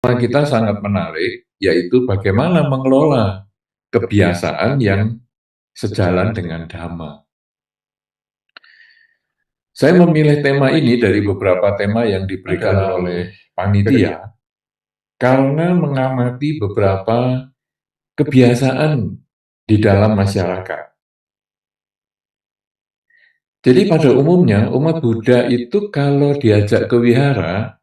Kita sangat menarik, yaitu bagaimana mengelola kebiasaan yang sejalan dengan Dhamma. Saya memilih tema ini dari beberapa tema yang diberikan oleh panitia karena mengamati beberapa kebiasaan di dalam masyarakat. Jadi pada umumnya umat Buddha itu kalau diajak ke wihara,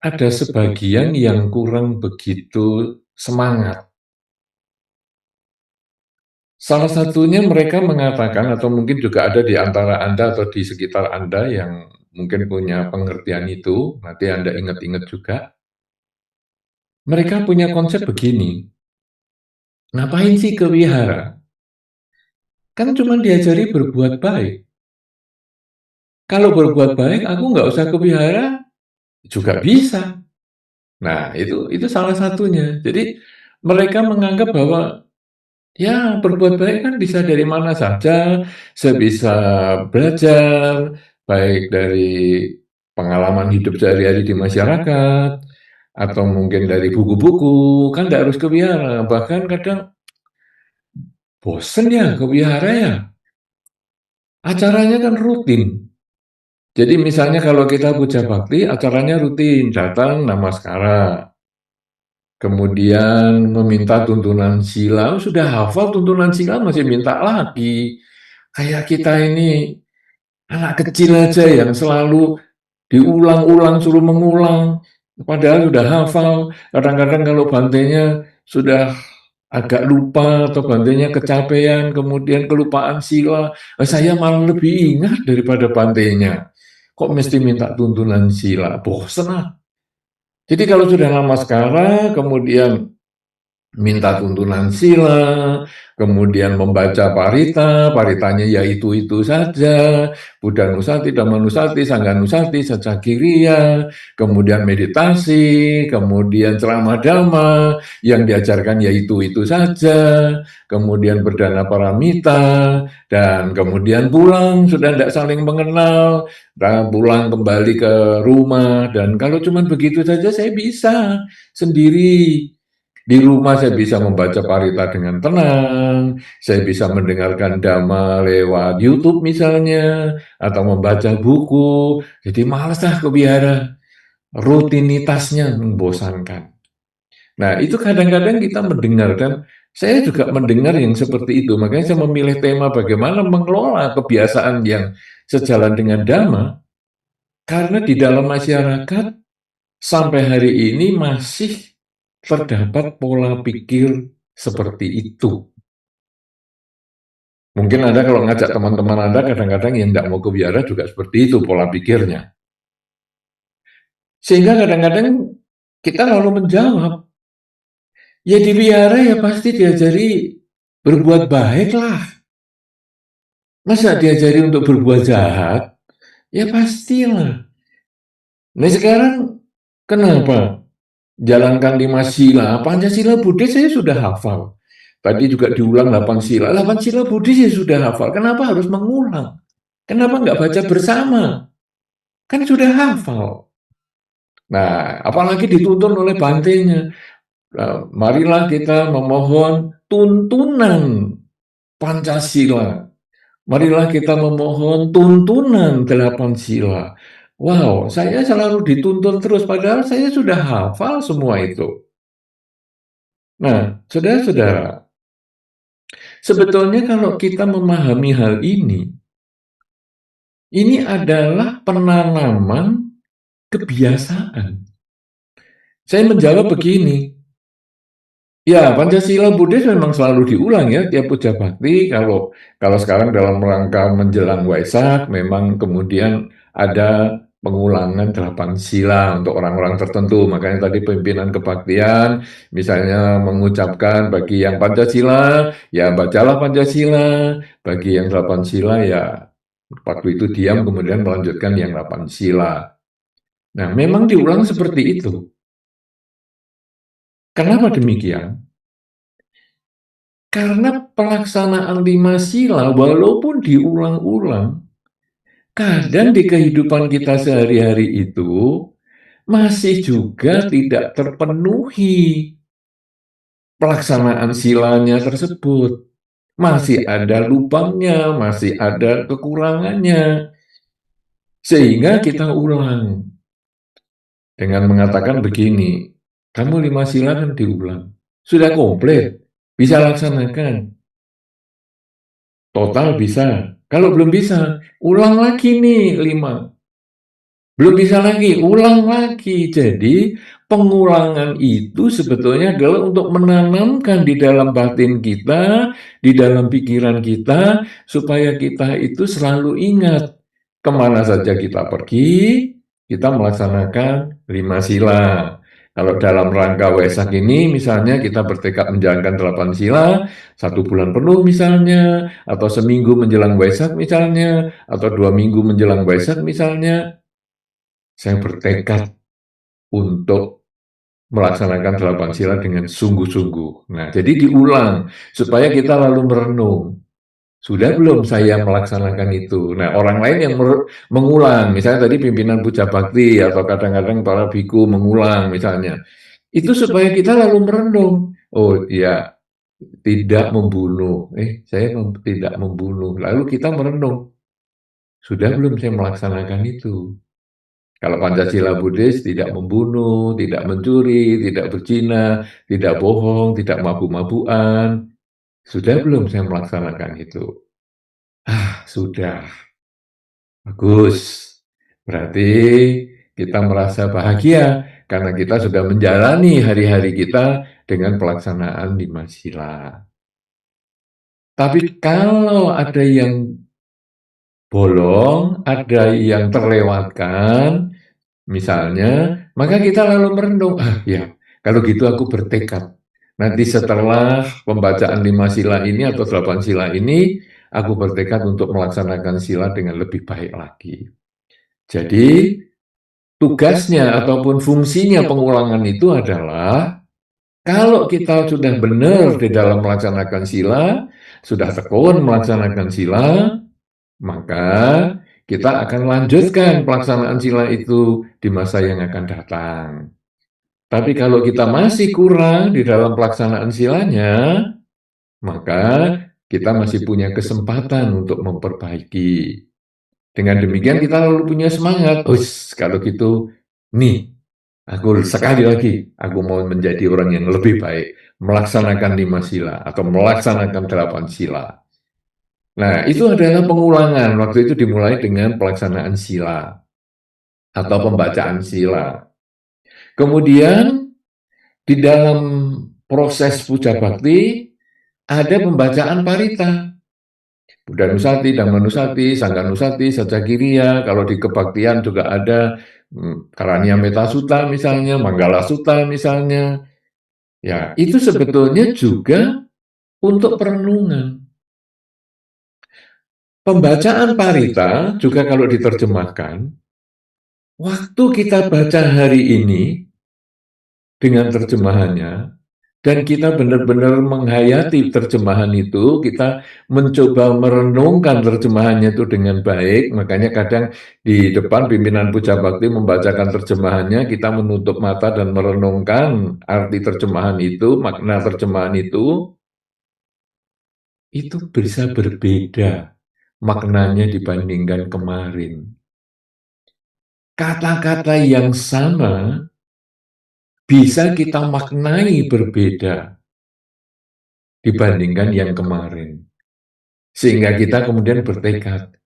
ada sebagian yang kurang begitu semangat. Salah satunya mereka mengatakan, atau mungkin juga ada di antara Anda atau di sekitar Anda yang mungkin punya pengertian itu, nanti Anda ingat-ingat juga, mereka punya konsep begini, ngapain sih ke wihara? Kan cuma diajari berbuat baik. Kalau berbuat baik, aku nggak usah ke wihara, juga bisa. Nah, itu salah satunya. Jadi, mereka menganggap bahwa ya, berbuat baik kan bisa dari mana saja. Saya bisa belajar, baik dari pengalaman hidup sehari-hari di masyarakat, atau mungkin dari buku-buku, kan nggak harus ke wihara. Bahkan kadang bosen ya ke wihara ya, acaranya kan rutin. Jadi misalnya kalau kita puja bakti, acaranya rutin, datang namaskara, kemudian meminta tuntunan sila, sudah hafal tuntunan sila masih minta lagi. Kayak kita ini anak kecil aja yang selalu diulang-ulang, suruh mengulang, padahal sudah hafal. Kadang-kadang kalau bantainya sudah agak lupa atau bantainya kecapean, kemudian kelupaan sila, saya malah lebih ingat daripada bantainya. Kok mesti minta tuntunan sila? Bosen ah. Jadi kalau sudah namaskara, kemudian minta tuntunan sila, kemudian membaca parita, paritanya ya itu-itu saja, Buddha Nusati, Dhamma Nusati, Sangha Nusati, Sacakiriya, kemudian meditasi, kemudian ceramah Dhamma, yang diajarkan ya itu-itu saja, kemudian berdana paramita, dan kemudian pulang, sudah tidak saling mengenal, pulang kembali ke rumah, dan kalau cuma begitu saja saya bisa sendiri. Di rumah saya bisa membaca parita dengan tenang, saya bisa mendengarkan dhamma lewat YouTube misalnya, atau membaca buku. Jadi malas lah ke wihara, rutinitasnya membosankan. Nah, itu kadang-kadang kita mendengar, dan saya juga mendengar yang seperti itu. Makanya saya memilih tema bagaimana mengelola kebiasaan yang sejalan dengan dhamma, karena di dalam masyarakat sampai hari ini masih terdapat pola pikir seperti itu. Mungkin Anda kalau ngajak teman-teman Anda kadang-kadang yang tidak mau ke wihara juga seperti itu pola pikirnya. Sehingga kadang-kadang kita lalu menjawab, ya di wihara ya pasti diajari berbuat baik lah. Masa diajari untuk berbuat jahat? Ya pastilah. Nah sekarang kenapa? Jalankan 5 sila, Pancasila Buddhis saya sudah hafal. Tadi juga diulang 8 sila. 8 sila Buddhis ya sudah hafal. Kenapa harus mengulang? Kenapa nggak baca bersama? Kan sudah hafal. Nah, apalagi dituntun oleh bantainya. Marilah kita memohon tuntunan Pancasila. Marilah kita memohon tuntunan 8 sila. Wow, saya selalu dituntun terus, padahal saya sudah hafal semua itu. Nah, saudara-saudara, sebetulnya kalau kita memahami hal ini adalah penanaman kebiasaan. Saya menjawab begini, ya Pancasila Buddhis memang selalu diulang ya tiap puja bakti. Kalau sekarang dalam rangka menjelang Waisak, memang kemudian ada pengulangan 8 sila untuk orang-orang tertentu. Makanya tadi pimpinan kebaktian misalnya mengucapkan bagi yang Pancasila, ya bacalah Pancasila. Bagi yang 8 sila ya waktu itu diam kemudian melanjutkan yang 8 sila. Nah, memang diulang seperti itu. Kenapa demikian? Karena pelaksanaan 5 sila walaupun diulang-ulang, kadang di kehidupan kita sehari-hari itu masih juga tidak terpenuhi pelaksanaan silanya tersebut. Masih ada lubangnya, masih ada kekurangannya. Sehingga kita ulang dengan mengatakan begini, kamu 5 sila kan diulang. Sudah komplit, bisa laksanakan. Total bisa. Kalau belum bisa, ulang lagi nih 5. Belum bisa lagi, ulang lagi. Jadi, pengulangan itu sebetulnya adalah untuk menanamkan di dalam batin kita, di dalam pikiran kita, supaya kita itu selalu ingat kemana saja kita pergi, kita melaksanakan 5 sila. Kalau dalam rangka Waisak ini, misalnya kita bertekad menjalankan 8 sila, 1 bulan penuh misalnya, atau seminggu menjelang Waisak misalnya, atau 2 minggu menjelang Waisak misalnya, saya bertekad untuk melaksanakan 8 sila dengan sungguh-sungguh. Nah, jadi diulang supaya kita lalu merenung. Sudah belum saya melaksanakan itu? Nah, orang lain yang mengulang, misalnya tadi pimpinan puja bakti atau kadang-kadang para biku mengulang misalnya. Itu supaya kita lalu merenung. Oh iya, tidak membunuh. Saya tidak membunuh. Lalu kita merenung. Sudah belum saya melaksanakan itu? Kalau Pancasila Buddhis tidak membunuh, tidak mencuri, tidak berzina, tidak bohong, tidak mabuk-mabukan. Sudah belum saya melaksanakan itu? Sudah. Bagus. Berarti kita merasa bahagia karena kita sudah menjalani hari-hari kita dengan pelaksanaan 5 sila. Tapi kalau ada yang bolong, ada yang terlewatkan, misalnya, maka kita lalu merenung, ya, kalau gitu aku bertekad. Nanti setelah pembacaan 5 sila ini atau 8 sila ini, aku bertekad untuk melaksanakan sila dengan lebih baik lagi. Jadi, tugasnya ataupun fungsinya pengulangan itu adalah, kalau kita sudah benar di dalam melaksanakan sila, sudah tekun melaksanakan sila, maka kita akan lanjutkan pelaksanaan sila itu di masa yang akan datang. Tapi kalau kita masih kurang di dalam pelaksanaan silanya, maka kita masih punya kesempatan untuk memperbaiki. Dengan demikian kita lalu punya semangat. Kalau gitu, nih, aku sekali lagi, aku mau menjadi orang yang lebih baik, melaksanakan 5 sila atau melaksanakan 8 sila. Nah, itu adalah pengulangan. Waktu itu dimulai dengan pelaksanaan sila atau pembacaan sila. Kemudian di dalam proses puja bakti ada pembacaan parita. Buddha Nusati, Dhamma Nusati, Sangha Nusati, Sajagiriya. Kalau di kebaktian juga ada Karania Metta Sutta misalnya, Manggala Sutta misalnya. Ya, itu sebetulnya juga untuk perenungan. Pembacaan parita juga kalau diterjemahkan, waktu kita baca hari ini dengan terjemahannya, dan kita benar-benar menghayati terjemahan itu, kita mencoba merenungkan terjemahannya itu dengan baik, makanya kadang di depan pimpinan puja bakti membacakan terjemahannya, kita menutup mata dan merenungkan arti terjemahan itu, makna terjemahan itu bisa berbeda maknanya dibandingkan kemarin. Kata-kata yang sama bisa kita maknai berbeda dibandingkan yang kemarin. Sehingga kita kemudian bertekad,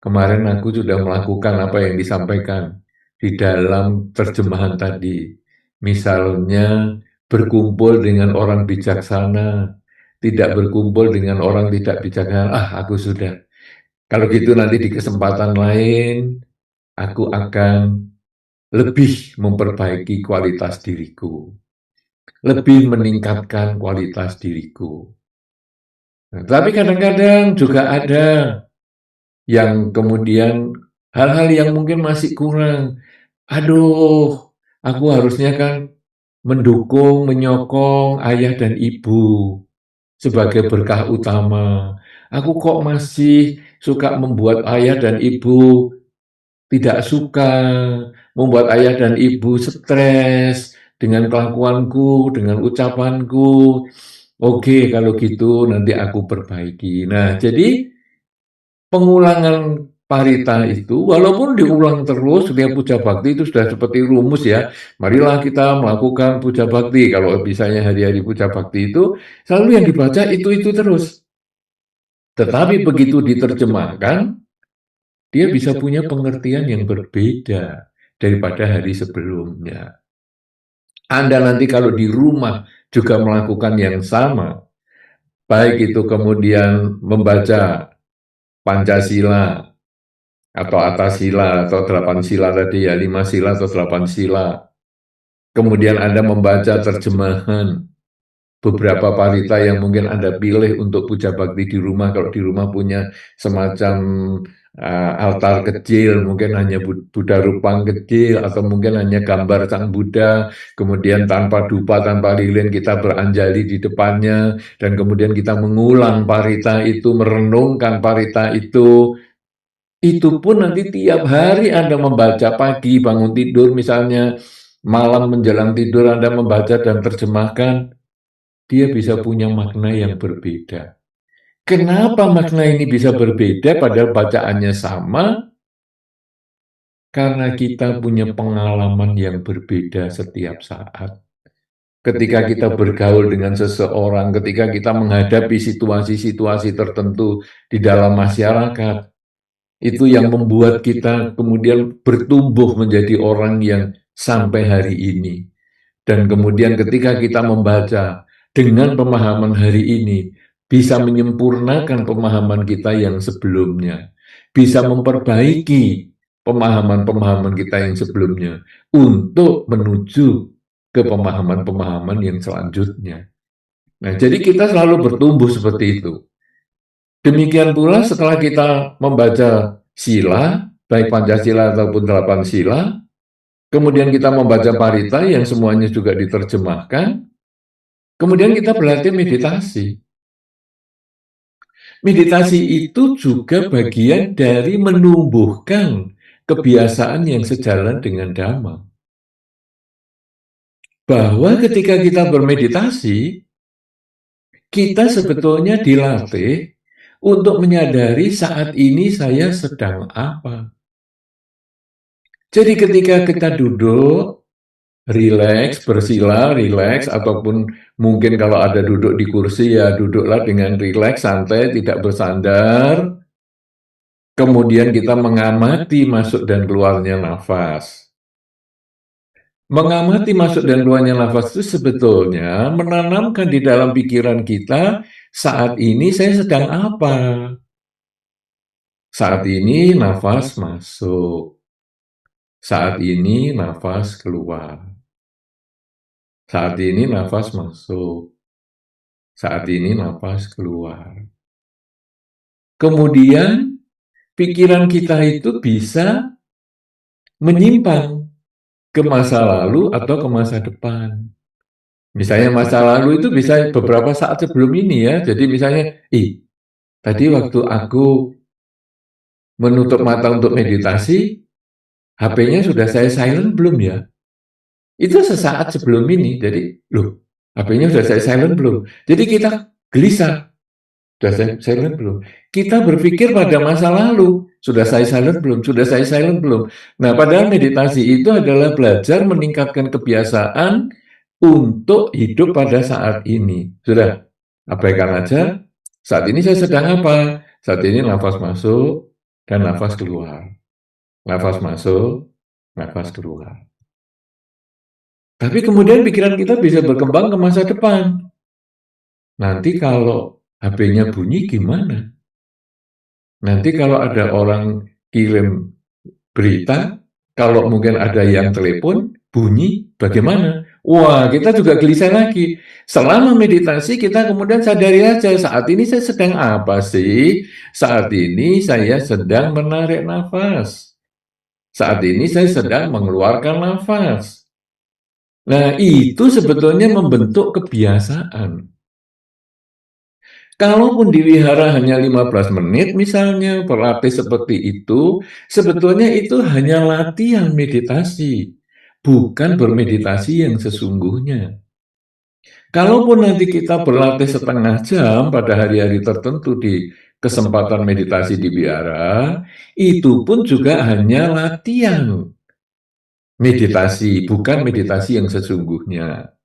kemarin aku sudah melakukan apa yang disampaikan di dalam terjemahan tadi. Misalnya, berkumpul dengan orang bijaksana, tidak berkumpul dengan orang tidak bijaksana. Aku sudah. Kalau gitu nanti di kesempatan lain, aku akan lebih memperbaiki kualitas diriku, lebih meningkatkan kualitas diriku. Nah, tapi kadang-kadang juga ada yang kemudian hal-hal yang mungkin masih kurang. Aku harusnya kan mendukung, menyokong ayah dan ibu sebagai berkah utama. Aku kok masih suka membuat ayah dan ibu tidak suka, membuat ayah dan ibu stres dengan kelakuanku, dengan ucapanku. Oke, kalau gitu nanti aku perbaiki. Nah, jadi pengulangan parita itu, walaupun diulang terus, setiap puja bakti itu sudah seperti rumus ya. Marilah kita melakukan puja bakti. Kalau misalnya hari-hari puja bakti itu, selalu yang dibaca itu terus. Tetapi begitu diterjemahkan, dia bisa punya pengertian yang berbeda daripada hari sebelumnya. Anda nanti kalau di rumah juga melakukan yang sama, baik itu kemudian membaca Pancasila atau Atasila atau Delapan Sila tadi ya, 5 sila atau 8 sila. Kemudian Anda membaca terjemahan beberapa parita yang mungkin Anda pilih untuk puja bakti di rumah. Kalau di rumah punya semacam altar kecil, mungkin hanya Buddha rupang kecil, atau mungkin hanya gambar Sang Buddha, kemudian tanpa dupa, tanpa lilin kita beranjali di depannya, dan kemudian kita mengulang parita itu, merenungkan parita itu pun nanti tiap hari Anda membaca, pagi bangun tidur misalnya, malam menjelang tidur Anda membaca dan terjemahkan, dia bisa punya makna yang berbeda. Kenapa makna ini bisa berbeda padahal bacaannya sama? Karena kita punya pengalaman yang berbeda setiap saat. Ketika kita bergaul dengan seseorang, ketika kita menghadapi situasi-situasi tertentu di dalam masyarakat, itu yang membuat kita kemudian bertumbuh menjadi orang yang sampai hari ini. Dan kemudian ketika kita membaca dengan pemahaman hari ini, bisa menyempurnakan pemahaman kita yang sebelumnya, bisa memperbaiki pemahaman-pemahaman kita yang sebelumnya untuk menuju ke pemahaman-pemahaman yang selanjutnya. Nah, jadi kita selalu bertumbuh seperti itu. Demikian pula setelah kita membaca sila, baik Pancasila ataupun 8 sila, kemudian kita membaca parita yang semuanya juga diterjemahkan, kemudian kita berlatih meditasi. Meditasi itu juga bagian dari menumbuhkan kebiasaan yang sejalan dengan Dhamma. Bahwa ketika kita bermeditasi, kita sebetulnya dilatih untuk menyadari saat ini saya sedang apa. Jadi ketika kita duduk, rileks, bersila, rileks, ataupun mungkin kalau ada duduk di kursi ya duduklah dengan rileks, santai, tidak bersandar. Kemudian kita mengamati masuk dan keluarnya nafas. Mengamati masuk dan keluarnya nafas itu sebetulnya menanamkan di dalam pikiran kita saat ini saya sedang apa. Saat ini nafas masuk. Saat ini nafas keluar. Saat ini nafas masuk. Saat ini nafas keluar. Kemudian pikiran kita itu bisa menyimpang ke masa lalu atau ke masa depan. Misalnya masa lalu itu bisa beberapa saat sebelum ini ya. Jadi misalnya, tadi waktu aku menutup mata untuk meditasi, HP-nya sudah saya silent belum ya? Itu sesaat sebelum ini. Jadi, HP-nya sudah saya silent belum? Jadi kita gelisah. Sudah saya silent belum? Kita berpikir pada masa lalu. Sudah saya silent belum? Sudah saya silent belum? Nah, padahal meditasi itu adalah belajar meningkatkan kebiasaan untuk hidup pada saat ini. Sudah, abaikan aja. Saat ini saya sedang apa? Saat ini nafas masuk dan nafas keluar. Nafas masuk, nafas keluar. Tapi kemudian pikiran kita bisa berkembang ke masa depan. Nanti kalau HP-nya bunyi gimana? Nanti kalau ada orang kirim berita, kalau mungkin ada yang telepon, bunyi, bagaimana? Wah, kita juga gelisah lagi. Selama meditasi, kita kemudian sadari aja, saat ini saya sedang apa sih? Saat ini saya sedang menarik nafas. Saat ini saya sedang mengeluarkan nafas. Nah, itu sebetulnya membentuk kebiasaan. Kalaupun diwihara hanya 15 menit misalnya, berlatih seperti itu, sebetulnya itu hanya latihan meditasi, bukan bermeditasi yang sesungguhnya. Kalaupun nanti kita berlatih setengah jam pada hari-hari tertentu di kesempatan meditasi di biara, itu pun juga hanya latihan meditasi, bukan meditasi yang sesungguhnya.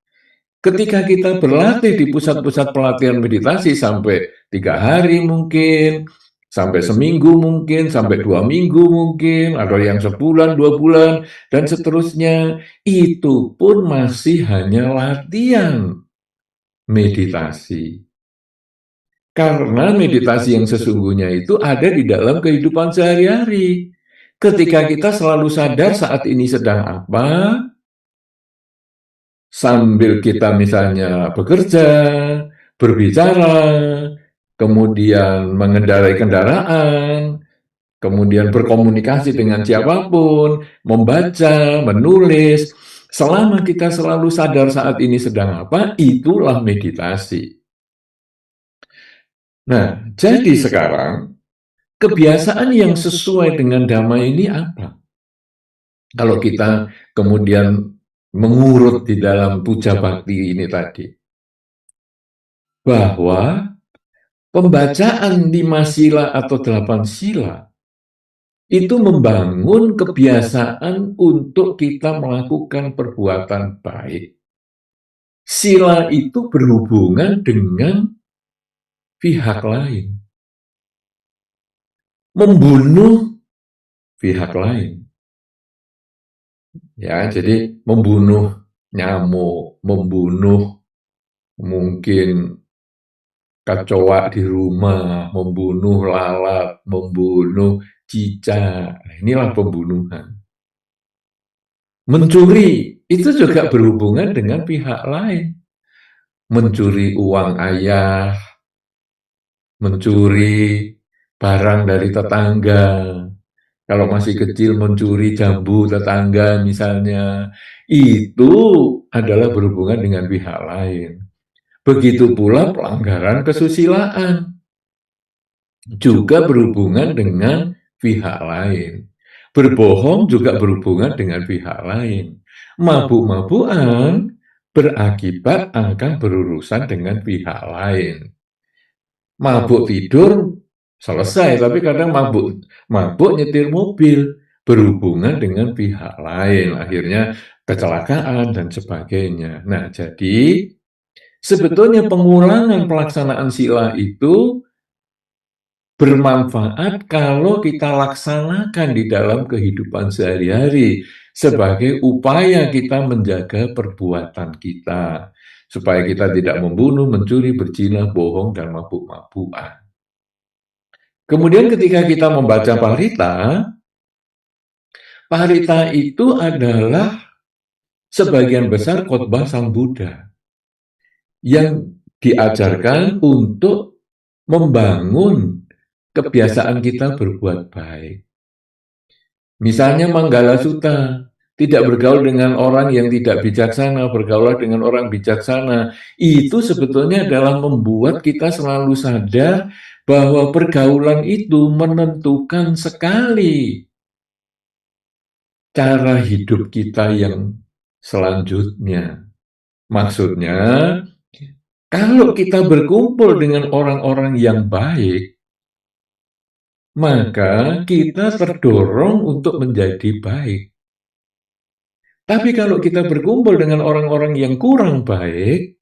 Ketika kita berlatih di pusat-pusat pelatihan meditasi sampai 3 hari mungkin, sampai seminggu mungkin, sampai 2 minggu mungkin, atau yang sebulan, 2 bulan, dan seterusnya, itu pun masih hanya latihan meditasi. Karena meditasi yang sesungguhnya itu ada di dalam kehidupan sehari-hari. Ketika kita selalu sadar saat ini sedang apa, sambil kita misalnya bekerja, berbicara, kemudian mengendarai kendaraan, kemudian berkomunikasi dengan siapapun, membaca, menulis, selama kita selalu sadar saat ini sedang apa, itulah meditasi. Nah, jadi sekarang kebiasaan yang sesuai dengan Dhamma ini apa? Kalau kita kemudian mengurut di dalam puja bakti ini tadi, bahwa pembacaan 5 sila atau 8 sila itu membangun kebiasaan untuk kita melakukan perbuatan baik. Sila itu berhubungan dengan pihak lain, membunuh pihak lain. Ya, jadi membunuh nyamuk, membunuh mungkin kecoa di rumah, membunuh lalat, membunuh cicak. Inilah pembunuhan. Mencuri itu juga berhubungan dengan pihak lain. Mencuri uang ayah, mencuri barang dari tetangga. Kalau masih kecil mencuri jambu tetangga misalnya, itu adalah berhubungan dengan pihak lain. Begitu pula pelanggaran kesusilaan, juga berhubungan dengan pihak lain. Berbohong juga berhubungan dengan pihak lain. Mabuk-mabukan berakibat akan berurusan dengan pihak lain. Mabuk tidur selesai, tapi kadang mabuk nyetir mobil berhubungan dengan pihak lain, akhirnya kecelakaan dan sebagainya. Nah, jadi sebetulnya pengulangan pelaksanaan sila itu bermanfaat kalau kita laksanakan di dalam kehidupan sehari-hari sebagai upaya kita menjaga perbuatan kita, supaya kita tidak membunuh, mencuri, berzina, bohong, dan mabuk-mabukan. Kemudian ketika kita membaca parita, parita itu adalah sebagian besar khotbah Sang Buddha yang diajarkan untuk membangun kebiasaan kita berbuat baik. Misalnya Manggala Sutta, tidak bergaul dengan orang yang tidak bijaksana, bergaul dengan orang bijaksana. Itu sebetulnya adalah membuat kita selalu sadar bahwa pergaulan itu menentukan sekali cara hidup kita yang selanjutnya. Maksudnya, kalau kita berkumpul dengan orang-orang yang baik, maka kita terdorong untuk menjadi baik. Tapi kalau kita berkumpul dengan orang-orang yang kurang baik,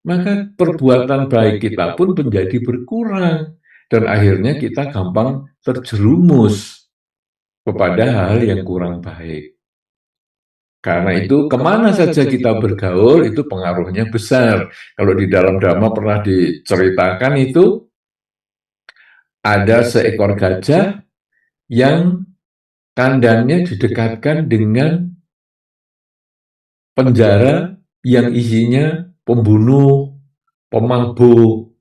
maka perbuatan baik kita pun menjadi berkurang. Dan akhirnya kita gampang terjerumus kepada hal yang kurang baik. Karena itu, kemana saja kita bergaul, itu pengaruhnya besar. Kalau di dalam Dhamma pernah diceritakan itu, ada seekor gajah yang kandangnya didekatkan dengan penjara yang isinya pembunuh, pemabuk,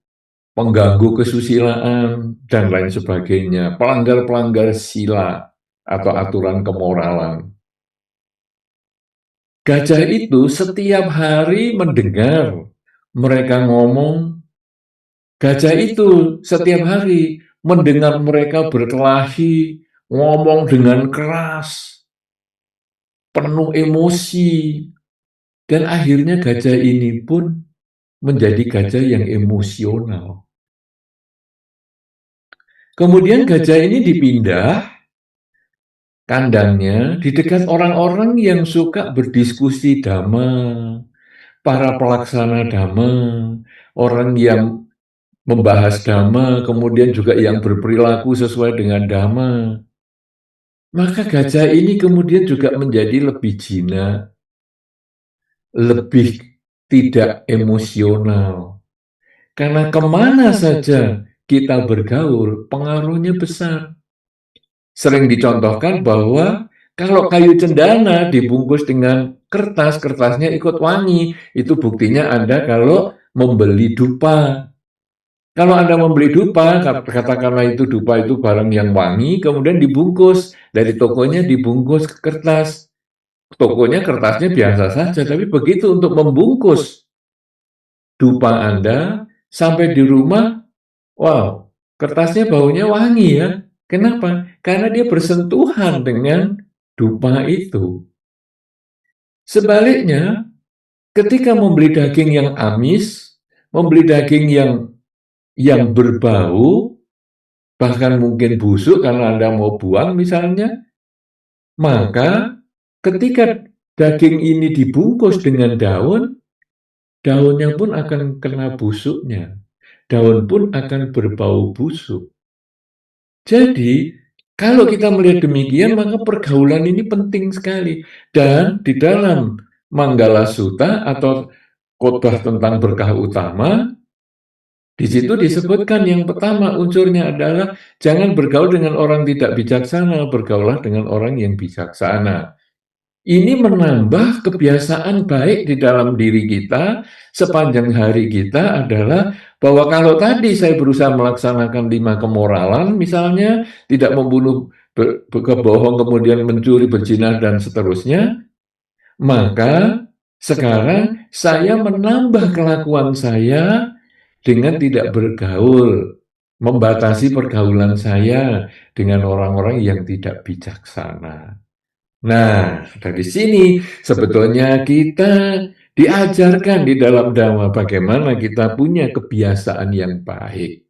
pengganggu kesusilaan, dan lain sebagainya. Pelanggar-pelanggar sila atau aturan kemoralan. Gajah itu setiap hari mendengar mereka ngomong Gajah itu setiap hari mendengar mereka berkelahi, ngomong dengan keras, penuh emosi, dan akhirnya gajah ini pun menjadi gajah yang emosional. Kemudian gajah ini dipindah kandangnya di dekat orang-orang yang suka berdiskusi dhamma, para pelaksana dhamma, orang yang membahas dhamma, kemudian juga yang berperilaku sesuai dengan dhamma. Maka gajah ini kemudian juga menjadi lebih jinak, lebih tidak emosional. Karena kemana saja kita bergaul, pengaruhnya besar. Sering dicontohkan bahwa kalau kayu cendana dibungkus dengan kertas, kertasnya ikut wangi. Itu buktinya Anda kalau membeli dupa. Kalau Anda membeli dupa, katakanlah itu dupa itu barang yang wangi, kemudian dibungkus. Dari tokonya dibungkus ke kertas. Tokonya kertasnya biasa saja, tapi begitu untuk membungkus dupa Anda, sampai di rumah, wow, kertasnya baunya wangi ya. Kenapa? Karena dia bersentuhan dengan dupa itu. Sebaliknya, ketika membeli daging yang amis, membeli daging yang berbau, bahkan mungkin busuk karena Anda mau buang misalnya, maka ketika daging ini dibungkus dengan daun, daunnya pun akan kena busuknya. Daun pun akan berbau busuk. Jadi, kalau kita melihat demikian, maka pergaulan ini penting sekali. Dan di dalam Manggala Sutta atau khotbah tentang berkah utama, di situ disebutkan yang pertama unsurnya adalah jangan bergaul dengan orang tidak bijaksana, bergaulah dengan orang yang bijaksana. Ini menambah kebiasaan baik di dalam diri kita sepanjang hari kita adalah bahwa kalau tadi saya berusaha melaksanakan 5 kemoralan, misalnya tidak membunuh, berbohong, kemudian mencuri, berzina, dan seterusnya, maka sekarang saya menambah kelakuan saya dengan tidak bergaul, membatasi pergaulan saya dengan orang-orang yang tidak bijaksana. Nah, dari sini sebetulnya kita diajarkan di dalam Dhamma bagaimana kita punya kebiasaan yang baik.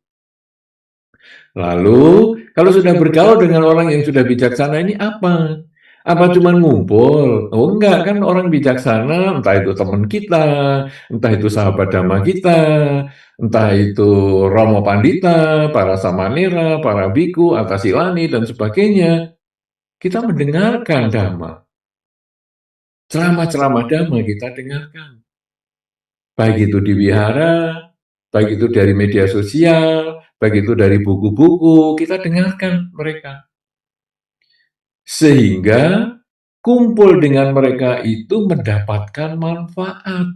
Lalu, kalau sudah bergaul dengan orang yang sudah bijaksana ini apa? Apa cuma ngumpul? Oh enggak, kan orang bijaksana, entah itu teman kita, entah itu sahabat Dhamma kita, entah itu Romo Pandita, para Samanera, para Biku, Atasilani, dan sebagainya. Kita mendengarkan Dhamma. Ceramah-ceramah Dhamma kita dengarkan. Baik itu di wihara, baik itu dari media sosial, baik itu dari buku-buku, kita dengarkan mereka. Sehingga kumpul dengan mereka itu mendapatkan manfaat.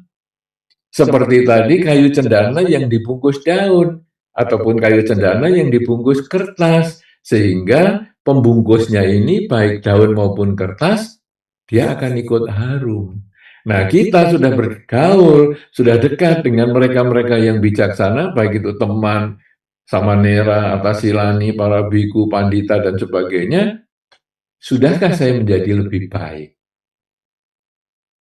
Seperti tadi kayu cendana yang dibungkus daun, ataupun kayu cendana yang dibungkus kertas. Sehingga pembungkusnya ini baik daun maupun kertas, dia akan ikut harum. Nah, kita sudah bergaul, sudah dekat dengan mereka-mereka yang bijaksana, baik itu teman, samanera, atasilani, para biku, pandita, dan sebagainya. Sudahkah saya menjadi lebih baik?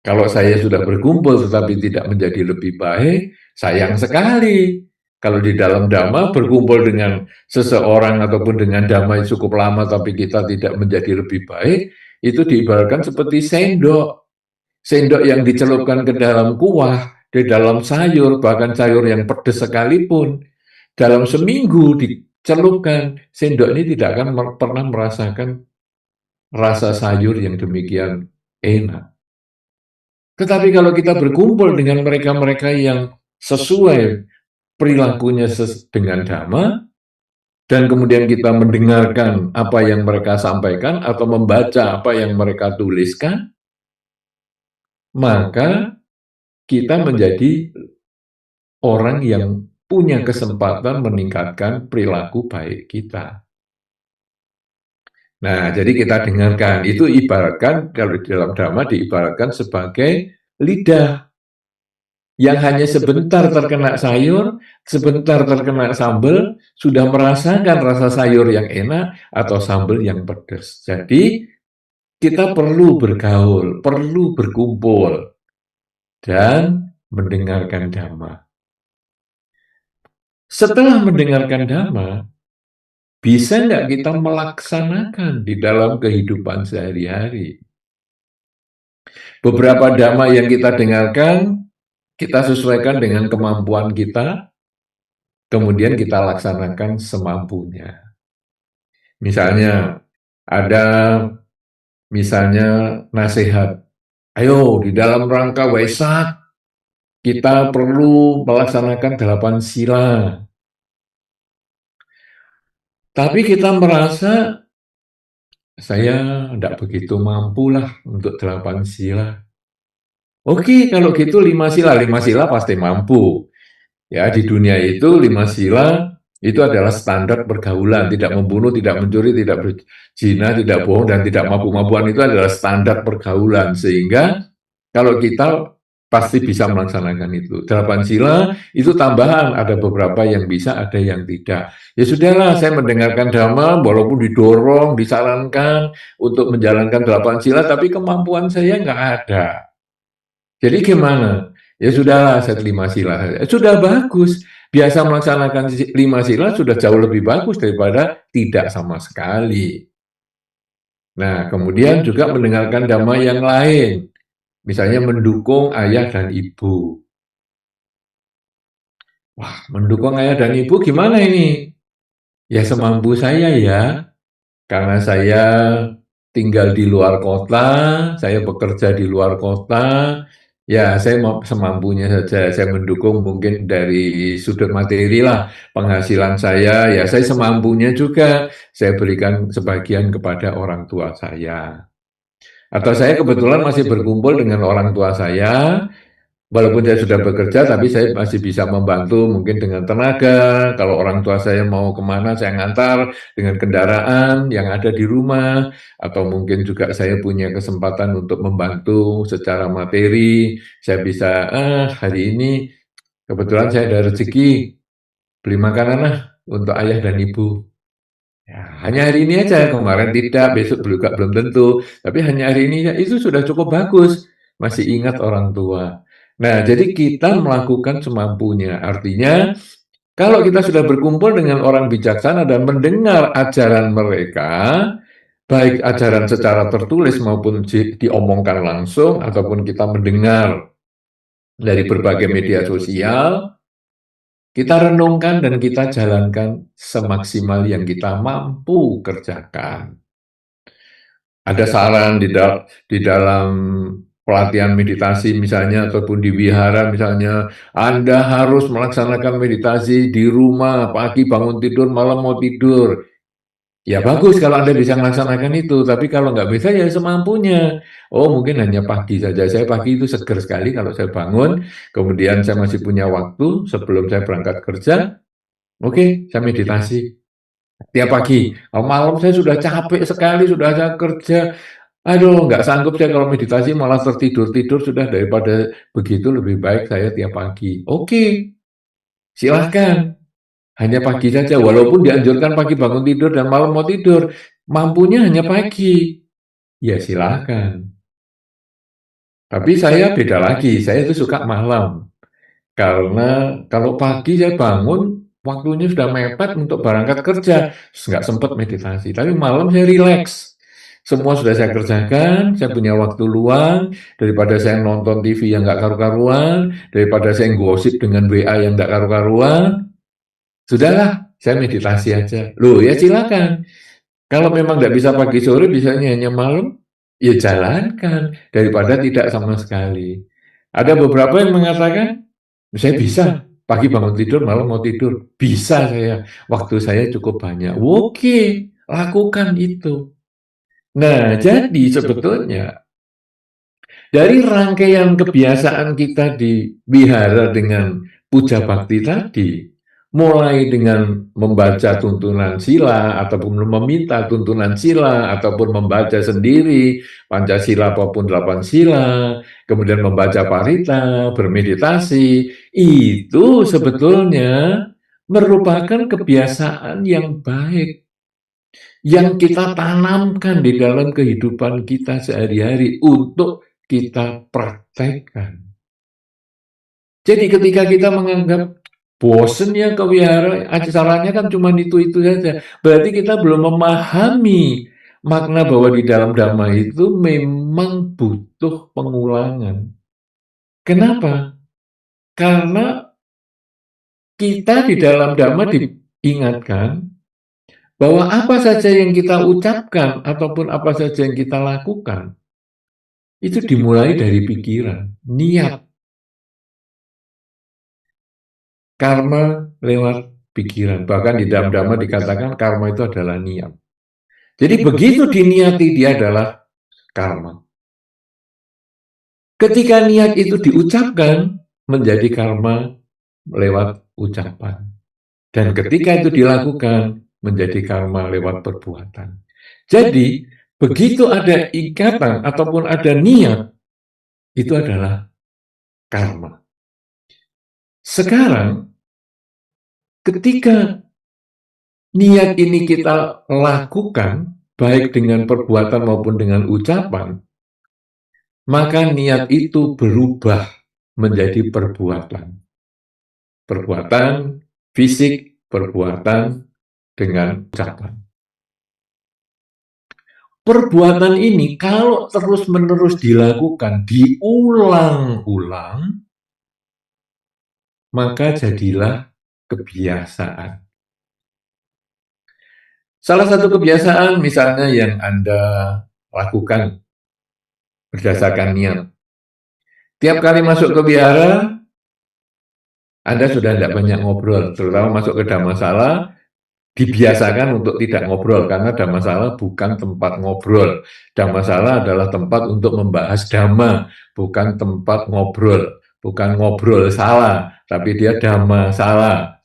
Kalau saya sudah berkumpul tetapi tidak menjadi lebih baik, sayang sekali. Kalau di dalam Dhamma berkumpul dengan seseorang ataupun dengan Dhamma yang cukup lama tapi kita tidak menjadi lebih baik, itu diibaratkan seperti sendok. Sendok yang dicelupkan ke dalam kuah, di dalam sayur, bahkan sayur yang pedas sekalipun. Dalam seminggu dicelupkan, sendok ini tidak akan pernah merasakan rasa sayur yang demikian enak. Tetapi kalau kita berkumpul dengan mereka-mereka yang sesuai perilakunya dengan Dhamma, dan kemudian kita mendengarkan apa yang mereka sampaikan atau membaca apa yang mereka tuliskan, maka kita menjadi orang yang punya kesempatan meningkatkan perilaku baik kita. Nah, jadi kita dengarkan, itu ibaratkan, kalau di dalam Dhamma diibaratkan sebagai lidah yang hanya sebentar terkena sayur, sebentar terkena sambal, sudah merasakan rasa sayur yang enak atau sambal yang pedas. Jadi, kita perlu bergaul, perlu berkumpul, dan mendengarkan dhamma. Setelah mendengarkan dhamma, bisa nggak kita melaksanakan di dalam kehidupan sehari-hari? Beberapa dhamma yang kita dengarkan, kita sesuaikan dengan kemampuan kita, kemudian kita laksanakan semampunya. Misalnya, ada nasihat, ayo di dalam rangka Waisak, kita perlu melaksanakan 8 sila. Tapi kita merasa, saya tidak begitu mampu lah untuk 8 sila. Oke, kalau gitu 5 sila pasti mampu. Ya, di dunia itu 5 sila itu adalah standar pergaulan, tidak membunuh, tidak mencuri, tidak berzina, tidak bohong, dan tidak mabuk-mabukan itu adalah standar pergaulan. Sehingga kalau kita pasti bisa melaksanakan itu. 8 sila itu tambahan, ada beberapa yang bisa, ada yang tidak. Ya sudahlah, saya mendengarkan dhamma, walaupun didorong, disarankan untuk menjalankan 8 sila, tapi kemampuan saya nggak ada. Jadi gimana? Ya sudahlah, saya 5 sila. Sudah bagus. Biasa melaksanakan 5 sila sudah jauh lebih bagus daripada tidak sama sekali. Nah, kemudian juga mendengarkan dhamma yang lain. Misalnya mendukung ayah dan ibu. Wah, mendukung ayah dan ibu gimana ini? Ya semampu saya ya. Karena saya tinggal di luar kota, saya bekerja di luar kota, ya saya mau semampunya saja. Saya mendukung mungkin dari sudut materi lah, penghasilan saya, ya saya semampunya juga. Saya berikan sebagian kepada orang tua saya. Atau saya kebetulan masih berkumpul dengan orang tua saya, walaupun saya sudah bekerja, tapi saya masih bisa membantu mungkin dengan tenaga. Kalau orang tua saya mau kemana, saya ngantar dengan kendaraan yang ada di rumah. Atau mungkin juga saya punya kesempatan untuk membantu secara materi. Saya bisa, hari ini kebetulan saya ada rezeki, beli makanan lah untuk ayah dan ibu. Ya, hanya hari ini aja, kemarin tidak, besok juga belum tentu. Tapi hanya hari ini ya, itu sudah cukup bagus. Masih ingat orang tua. Nah, jadi kita melakukan semampunya. Artinya, kalau kita sudah berkumpul dengan orang bijaksana dan mendengar ajaran mereka, baik ajaran secara tertulis maupun diomongkan langsung, ataupun kita mendengar dari berbagai media sosial, kita renungkan dan kita jalankan semaksimal yang kita mampu kerjakan. Ada saran di dalam pelatihan meditasi misalnya, ataupun di wihara misalnya, Anda harus melaksanakan meditasi di rumah, pagi bangun tidur, malam mau tidur. Ya bagus kalau Anda bisa melaksanakan itu, tapi kalau nggak bisa ya semampunya. Oh mungkin hanya pagi saja, saya pagi itu seger sekali kalau saya bangun, kemudian saya masih punya waktu sebelum saya berangkat kerja, oke, saya meditasi tiap pagi. Oh, malam saya sudah capek sekali, sudah saya kerja, aduh nggak sanggup saya kalau meditasi malah tertidur-tidur, sudah daripada begitu lebih baik saya tiap pagi. Oke, silahkan. Hanya pagi saja, walaupun dianjurkan pagi bangun tidur dan malam mau tidur, mampunya hanya pagi. Ya silahkan. Tapi saya beda lagi, saya itu suka malam. Karena kalau pagi saya bangun, waktunya sudah mepet untuk berangkat kerja, nggak sempat meditasi. Tapi malam saya rileks. Semua sudah saya kerjakan, saya punya waktu luang, daripada saya nonton TV yang nggak karu-karuan, daripada saya gosip dengan WA yang nggak karu-karuan, sudahlah, saya meditasi aja. Loh ya silakan. Kalau memang nggak bisa pagi sore, bisanya hanya malam, ya jalankan, daripada tidak sama sekali. Ada beberapa yang mengatakan, saya bisa, pagi bangun tidur, malam mau tidur. Bisa saya, waktu saya cukup banyak. Oke, lakukan itu. Nah, jadi sebetulnya dari rangkaian kebiasaan kita di wihara dengan puja bakti tadi, mulai dengan membaca tuntunan sila, ataupun meminta tuntunan sila, ataupun membaca sendiri Pancasila maupun 8 sila, kemudian membaca parita, bermeditasi, itu sebetulnya merupakan kebiasaan yang baik yang kita tanamkan di dalam kehidupan kita sehari-hari untuk kita praktekkan. Jadi ketika kita menganggap bosen ya ke wihara, acaranya kan cuma itu-itu saja. Berarti kita belum memahami makna bahwa di dalam Dhamma itu memang butuh pengulangan. Kenapa? Karena kita di dalam Dhamma diingatkan bahwa apa saja yang kita ucapkan ataupun apa saja yang kita lakukan itu dimulai dari pikiran, niat. Karma lewat pikiran. Bahkan di dalam Dhamma dikatakan karma itu adalah niat. Jadi begitu diniati dia adalah karma. Ketika niat itu diucapkan menjadi karma lewat ucapan. Dan ketika itu dilakukan menjadi karma lewat perbuatan. Jadi begitu ada ikatan ataupun ada niat itu adalah karma. Sekarang ketika niat ini kita lakukan, baik dengan perbuatan maupun dengan ucapan, maka niat itu berubah menjadi perbuatan. Perbuatan fisik, perbuatan dengan ucapan. Perbuatan ini kalau terus-menerus dilakukan, diulang-ulang, maka jadilah kebiasaan. Salah satu kebiasaan misalnya yang Anda lakukan berdasarkan niat. Tiap kali masuk ke wihara, Anda sudah tidak banyak ngobrol, terutama masuk ke Dhammasala, dibiasakan untuk tidak ngobrol, karena Dhammasala bukan tempat ngobrol. Dhammasala adalah tempat untuk membahas Dhamma, bukan tempat ngobrol. Bukan ngobrol salah, tapi dia Dhammasala.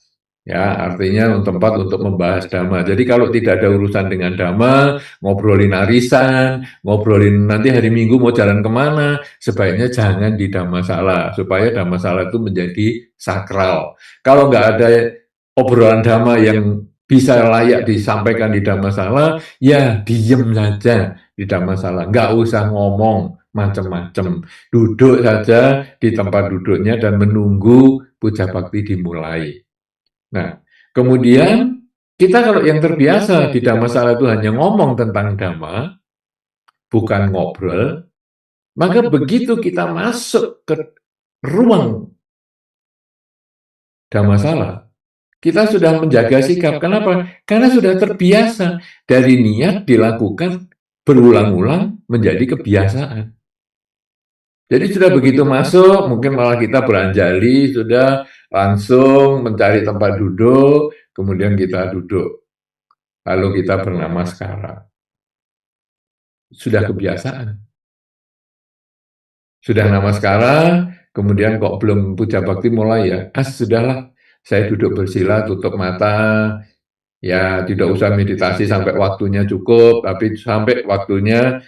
Ya, artinya tempat untuk membahas Dhamma. Jadi kalau tidak ada urusan dengan Dhamma, ngobrolin arisan, ngobrolin nanti hari Minggu mau jalan kemana, sebaiknya jangan di Dhammasala, supaya Dhammasala itu menjadi sakral. Kalau nggak ada obrolan Dhamma yang bisa layak disampaikan di Dhammasala, ya diem saja di Dhammasala, nggak usah ngomong macam-macam. Duduk saja di tempat duduknya dan menunggu puja bakti dimulai. Nah, kemudian kita kalau yang terbiasa di Dhammasala itu hanya ngomong tentang Dhamma, bukan ngobrol, maka begitu kita masuk ke ruang Dhammasala, kita sudah menjaga sikap. Kenapa? Karena sudah terbiasa dari niat dilakukan berulang-ulang menjadi kebiasaan. Jadi sudah begitu masuk, mungkin malah kita beranjali, sudah langsung mencari tempat duduk, kemudian kita duduk. Lalu kita bernamaskara. Sudah kebiasaan. Sudah namaskara, kemudian kok belum puja bakti mulai ya, sudahlah, saya duduk bersila, tutup mata, ya tidak usah meditasi sampai waktunya cukup, tapi sampai waktunya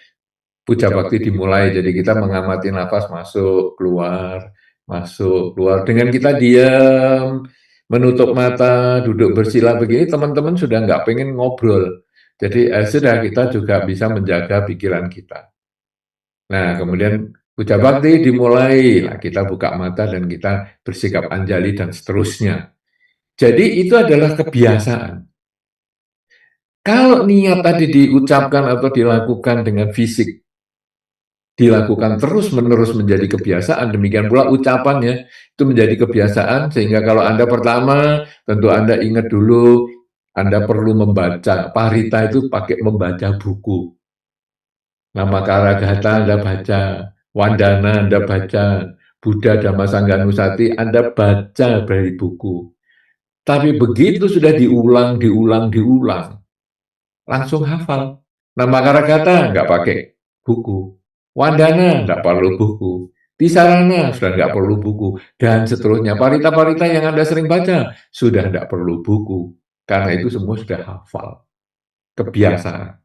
puja bakti dimulai. Jadi kita mengamati nafas masuk, keluar, masuk, keluar. Dengan kita diam, menutup mata, duduk bersila begini, teman-teman sudah nggak pengen ngobrol. Jadi sudah kita juga bisa menjaga pikiran kita. Nah, kemudian puja bakti dimulai, nah, kita buka mata dan kita bersikap anjali dan seterusnya. Jadi itu adalah kebiasaan. Kalau niat tadi diucapkan atau dilakukan dengan fisik, dilakukan terus-menerus menjadi kebiasaan, demikian pula ucapannya itu menjadi kebiasaan, sehingga kalau Anda pertama, tentu Anda ingat dulu, Anda perlu membaca, parita itu pakai membaca buku. Nama Karagata Anda baca, Wandana Anda baca, Buddha Dhamma Sangga Nusati Anda baca dari buku. Tapi begitu sudah diulang, langsung hafal. Nama Karagata nggak pakai buku. Wandana nggak perlu buku. Di sarana sudah nggak perlu buku, dan seterusnya. Parita-parita yang Anda sering baca sudah nggak perlu buku, karena itu semua sudah hafal. Kebiasaan.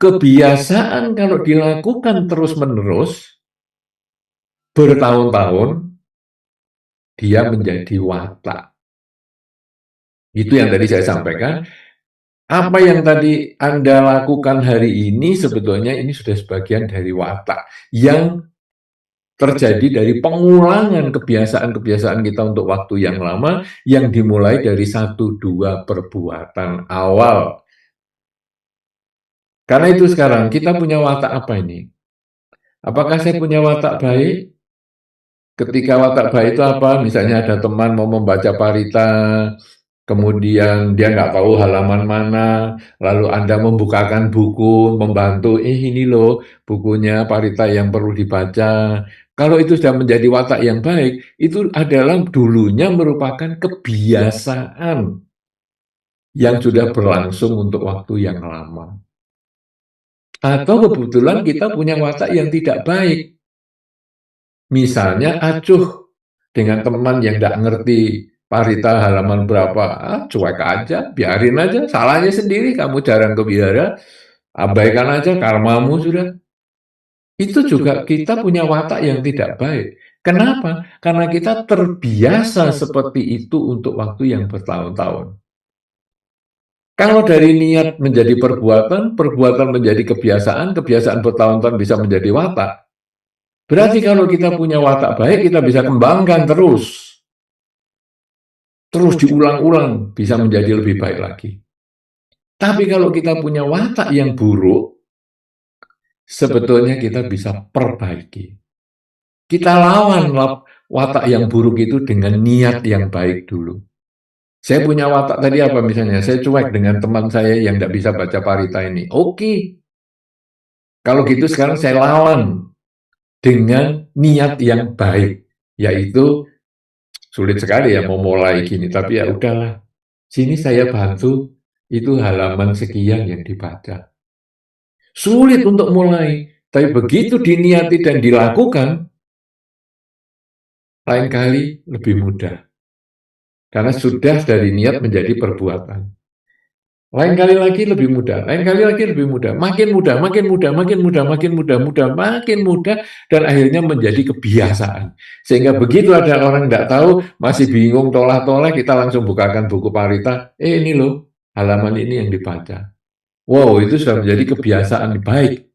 Kebiasaan kalau dilakukan terus-menerus, bertahun-tahun, dia menjadi watak. Itu yang tadi saya sampaikan. Apa yang tadi Anda lakukan hari ini sebetulnya ini sudah sebagian dari watak yang terjadi dari pengulangan kebiasaan-kebiasaan kita untuk waktu yang lama yang dimulai dari 1-2 perbuatan awal. Karena itu sekarang kita punya watak apa ini? Apakah saya punya watak baik? Ketika watak baik itu apa? Misalnya ada teman mau membaca parita, kemudian dia nggak tahu halaman mana, lalu Anda membukakan buku, membantu, ini loh bukunya parita yang perlu dibaca. Kalau itu sudah menjadi watak yang baik, itu adalah dulunya merupakan kebiasaan yang sudah berlangsung untuk waktu yang lama. Atau kebetulan kita punya watak yang tidak baik. Misalnya acuh dengan teman yang tidak ngerti parita halaman berapa, cuek aja, biarin aja, salahnya sendiri, kamu jarang ke biara, abaikan aja karmamu sudah. Itu juga kita punya watak yang tidak baik. Kenapa? Karena kita terbiasa seperti itu untuk waktu yang bertahun-tahun. Kalau dari niat menjadi perbuatan, perbuatan menjadi kebiasaan, kebiasaan bertahun-tahun bisa menjadi watak. Berarti kalau kita punya watak baik, kita bisa kembangkan terus diulang-ulang, bisa menjadi lebih baik lagi. Tapi kalau kita punya watak yang buruk, sebetulnya kita bisa perbaiki. Kita lawan watak yang buruk itu dengan niat yang baik dulu. Saya punya watak tadi apa misalnya? Saya cuek dengan teman saya yang tidak bisa baca parita ini. Oke. Kalau gitu sekarang saya lawan dengan niat yang baik, yaitu sulit sekali ya mau mulai gini, tapi ya udahlah. Sini saya bantu, itu halaman sekian yang dibaca. Sulit untuk mulai, tapi begitu diniati dan dilakukan, lain kali lebih mudah. Karena sudah dari niat menjadi perbuatan. Lain kali lagi lebih mudah, lain kali lagi lebih mudah, makin mudah, makin mudah, makin mudah, makin mudah, makin mudah, dan akhirnya menjadi kebiasaan. Sehingga begitu ada orang tidak tahu, masih bingung, tolak-tolak, kita langsung bukakan buku parita, ini loh, halaman ini yang dibaca. Wow, itu sudah menjadi kebiasaan baik.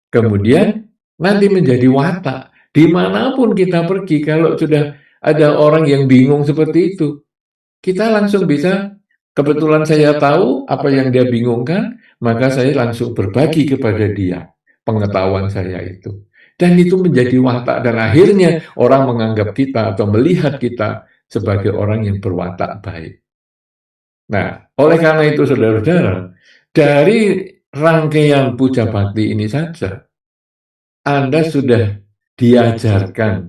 Kemudian nanti menjadi watak. Dimanapun kita pergi, kalau sudah ada orang yang bingung seperti itu, kita langsung bisa. Kebetulan saya tahu apa yang dia bingungkan, maka saya langsung berbagi kepada dia pengetahuan saya itu. Dan itu menjadi watak, dan akhirnya orang menganggap kita atau melihat kita sebagai orang yang berwatak baik. Nah, oleh karena itu saudara-saudara, dari rangkaian puja bakti ini saja, Anda sudah diajarkan,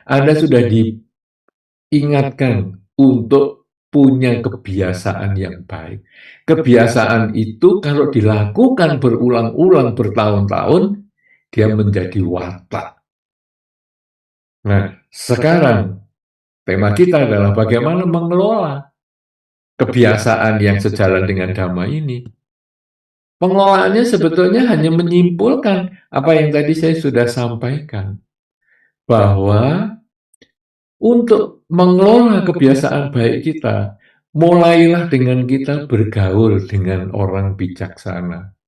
Anda sudah diingatkan untuk punya kebiasaan yang baik. Kebiasaan itu kalau dilakukan berulang-ulang bertahun-tahun, dia menjadi watak. Nah, sekarang tema kita adalah bagaimana mengelola kebiasaan yang sejalan dengan Dhamma ini. Pengelolaannya sebetulnya hanya menyimpulkan apa yang tadi saya sudah sampaikan, bahwa untuk mengelola kebiasaan baik kita, mulailah dengan kita bergaul dengan orang bijaksana.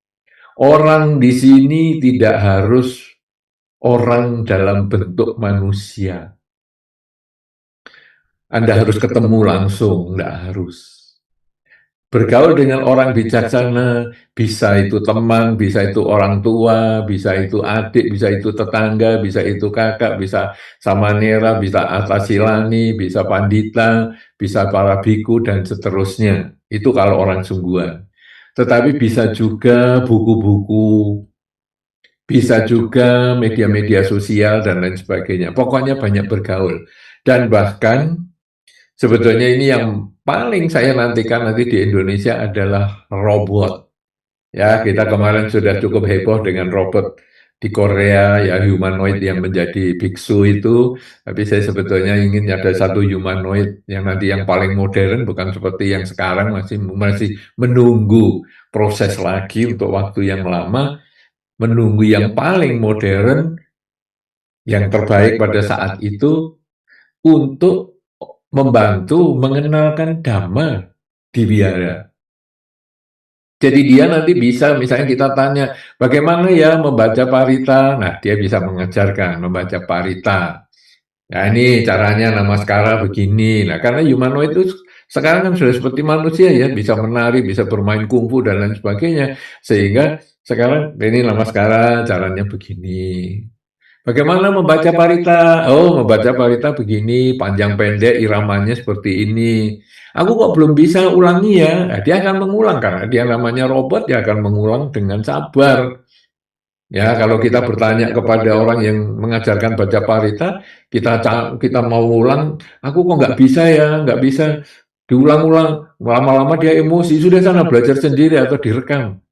Orang di sini tidak harus orang dalam bentuk manusia. Anda harus ketemu langsung, tidak harus. Bergaul dengan orang bijaksana, bisa itu teman, bisa itu orang tua, bisa itu adik, bisa itu tetangga, bisa itu kakak, bisa samanera, bisa atasilani, bisa pandita, bisa para biku, dan seterusnya. Itu kalau orang sungguhan. Tetapi bisa juga buku-buku, bisa juga media-media sosial, dan lain sebagainya. Pokoknya banyak bergaul. Dan bahkan sebetulnya ini yang paling saya nantikan nanti di Indonesia adalah robot. Ya, kita kemarin sudah cukup heboh dengan robot di Korea ya humanoid yang menjadi biksu itu, tapi saya sebetulnya ingin ada satu humanoid yang nanti yang paling modern, bukan seperti yang sekarang masih masih menunggu proses lagi untuk waktu yang lama, menunggu yang paling modern, yang terbaik pada saat itu untuk membantu mengenalkan Dhamma di wihara. Jadi dia nanti bisa, misalnya kita tanya, bagaimana ya membaca parita? Nah, dia bisa mengajarkan membaca parita. Nah, ini caranya namaskara begini. Nah, karena humanoid itu sekarang kan sudah seperti manusia ya, bisa menari, bisa bermain kungfu dan lain sebagainya. Sehingga sekarang ini namaskara caranya begini. Bagaimana membaca parita? Oh, membaca parita begini, panjang pendek iramanya seperti ini. Aku kok belum bisa ulangi ya? Nah, dia akan mengulang karena dia namanya robot, dia akan mengulang dengan sabar. Ya, kalau kita bertanya kepada orang yang mengajarkan baca parita, kita mau ulang, aku kok nggak bisa ya, nggak bisa diulang-ulang. Lama-lama dia emosi, sudah sana belajar sendiri atau direkam.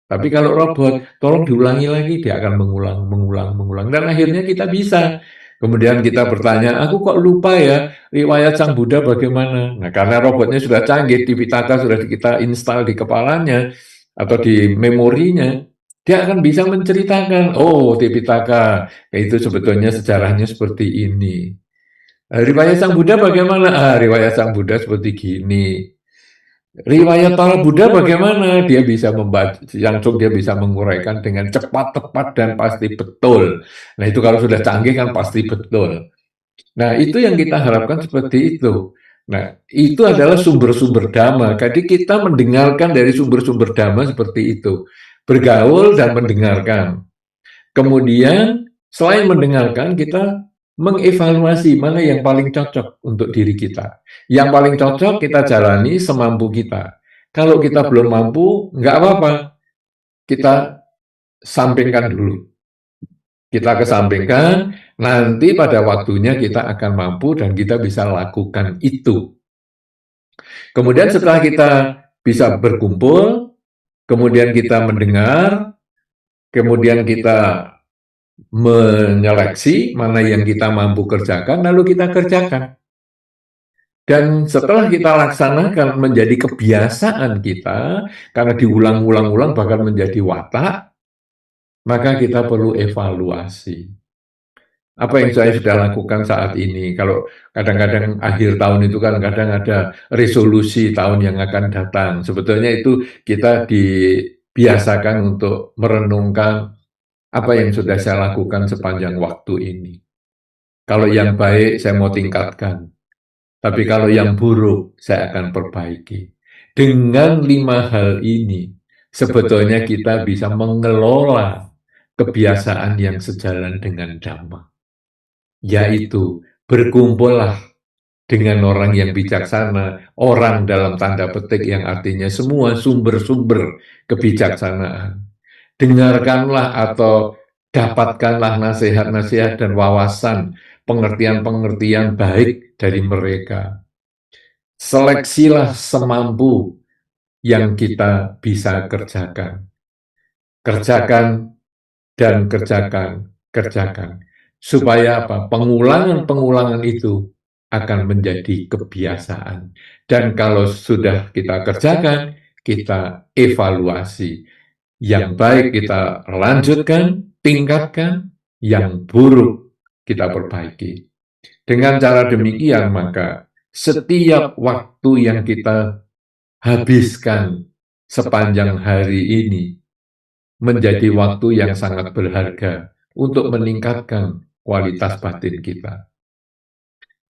Tapi kalau robot, tolong diulangi lagi, dia akan mengulang, mengulang, mengulang. Dan akhirnya kita bisa. Kemudian kita bertanya, aku kok lupa ya, riwayat Sang Buddha bagaimana? Nah, karena robotnya sudah canggih, Tipitaka sudah kita install di kepalanya, atau di memorinya, dia akan bisa menceritakan, oh Tipitaka, itu sebetulnya sejarahnya seperti ini. Riwayat Sang Buddha bagaimana? Riwayat Sang Buddha seperti gini. Riwayat para Buddha bagaimana? Dia bisa membaca, langsung dia bisa menguraikan dengan cepat, tepat, dan pasti betul. Nah, itu kalau sudah canggih kan pasti betul. Nah, itu yang kita harapkan seperti itu. Nah, itu adalah sumber-sumber dhamma. Jadi kita mendengarkan dari sumber-sumber dhamma seperti itu. Bergaul dan mendengarkan. Kemudian, selain mendengarkan, kita mengevaluasi mana yang paling cocok untuk diri kita. Yang paling cocok kita jalani semampu kita. Kalau kita belum mampu, nggak apa-apa. Kita sampingkan dulu. Kita kesampingkan, nanti pada waktunya kita akan mampu dan kita bisa lakukan itu. Kemudian setelah kita bisa berkumpul, kemudian kita mendengar, kemudian kita menyeleksi mana yang kita mampu kerjakan, lalu kita kerjakan. Dan setelah kita laksanakan menjadi kebiasaan kita, karena diulang-ulang-ulang bahkan menjadi watak, maka kita perlu evaluasi. Apa yang saya sudah lakukan saat ini? Kalau kadang-kadang akhir tahun itu kan kadang ada resolusi tahun yang akan datang. Sebetulnya itu kita dibiasakan untuk merenungkan apa yang sudah saya lakukan sepanjang waktu ini. Kalau yang baik saya mau tingkatkan, tapi kalau yang buruk saya akan perbaiki. Dengan 5 hal ini, sebetulnya kita bisa mengelola kebiasaan yang sejalan dengan Dhamma, yaitu berkumpullah dengan orang yang bijaksana, orang dalam tanda petik yang artinya semua sumber-sumber kebijaksanaan. Dengarkanlah atau dapatkanlah nasihat-nasihat dan wawasan, pengertian-pengertian baik dari mereka. Seleksilah semampu yang kita bisa kerjakan. Kerjakan dan kerjakan, kerjakan. Supaya apa? Pengulangan-pengulangan itu akan menjadi kebiasaan. Dan kalau sudah kita kerjakan, kita evaluasi. Yang baik kita lanjutkan, tingkatkan, yang buruk kita perbaiki. Dengan cara demikian, maka setiap waktu yang kita habiskan sepanjang hari ini menjadi waktu yang sangat berharga untuk meningkatkan kualitas batin kita.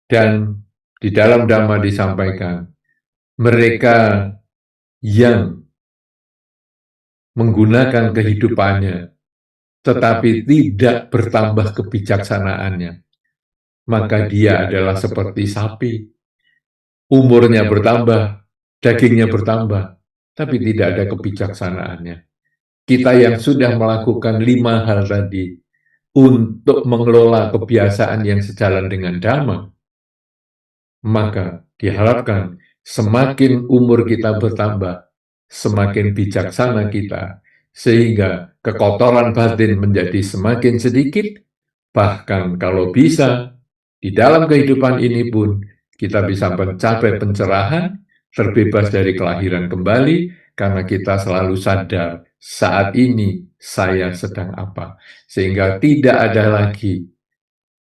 Dan di dalam Dhamma disampaikan, mereka yang menggunakan kehidupannya tetapi tidak bertambah kebijaksanaannya, maka dia adalah seperti sapi. Umurnya bertambah, dagingnya bertambah, tapi tidak ada kebijaksanaannya. Kita yang sudah melakukan 5 hal tadi untuk mengelola kebiasaan yang sejalan dengan Dhamma, maka diharapkan semakin umur kita bertambah, semakin bijaksana kita, sehingga kekotoran batin menjadi semakin sedikit. Bahkan kalau bisa, di dalam kehidupan ini pun kita bisa mencapai pencerahan, terbebas dari kelahiran kembali, karena kita selalu sadar saat ini saya sedang apa. Sehingga tidak ada lagi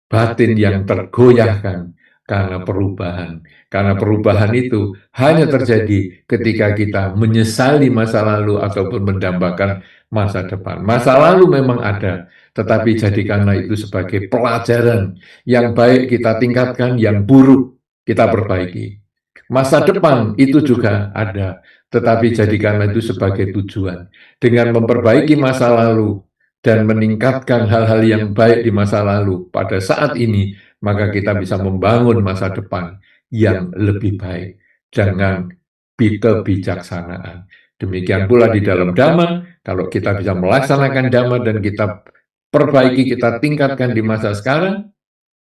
batin yang tergoyahkan karena perubahan. Karena perubahan itu hanya terjadi ketika kita menyesali masa lalu ataupun mendambakan masa depan. Masa lalu memang ada, tetapi jadikanlah itu sebagai pelajaran yang baik kita tingkatkan, yang buruk kita perbaiki. Masa depan itu juga ada, tetapi jadikanlah itu sebagai tujuan. Dengan memperbaiki masa lalu, dan meningkatkan hal-hal yang baik di masa lalu pada saat ini, maka kita bisa membangun masa depan yang lebih baik dengan kebijaksanaan. Demikian pula di dalam Dhamma, kalau kita bisa melaksanakan Dhamma dan kita perbaiki, kita tingkatkan di masa sekarang,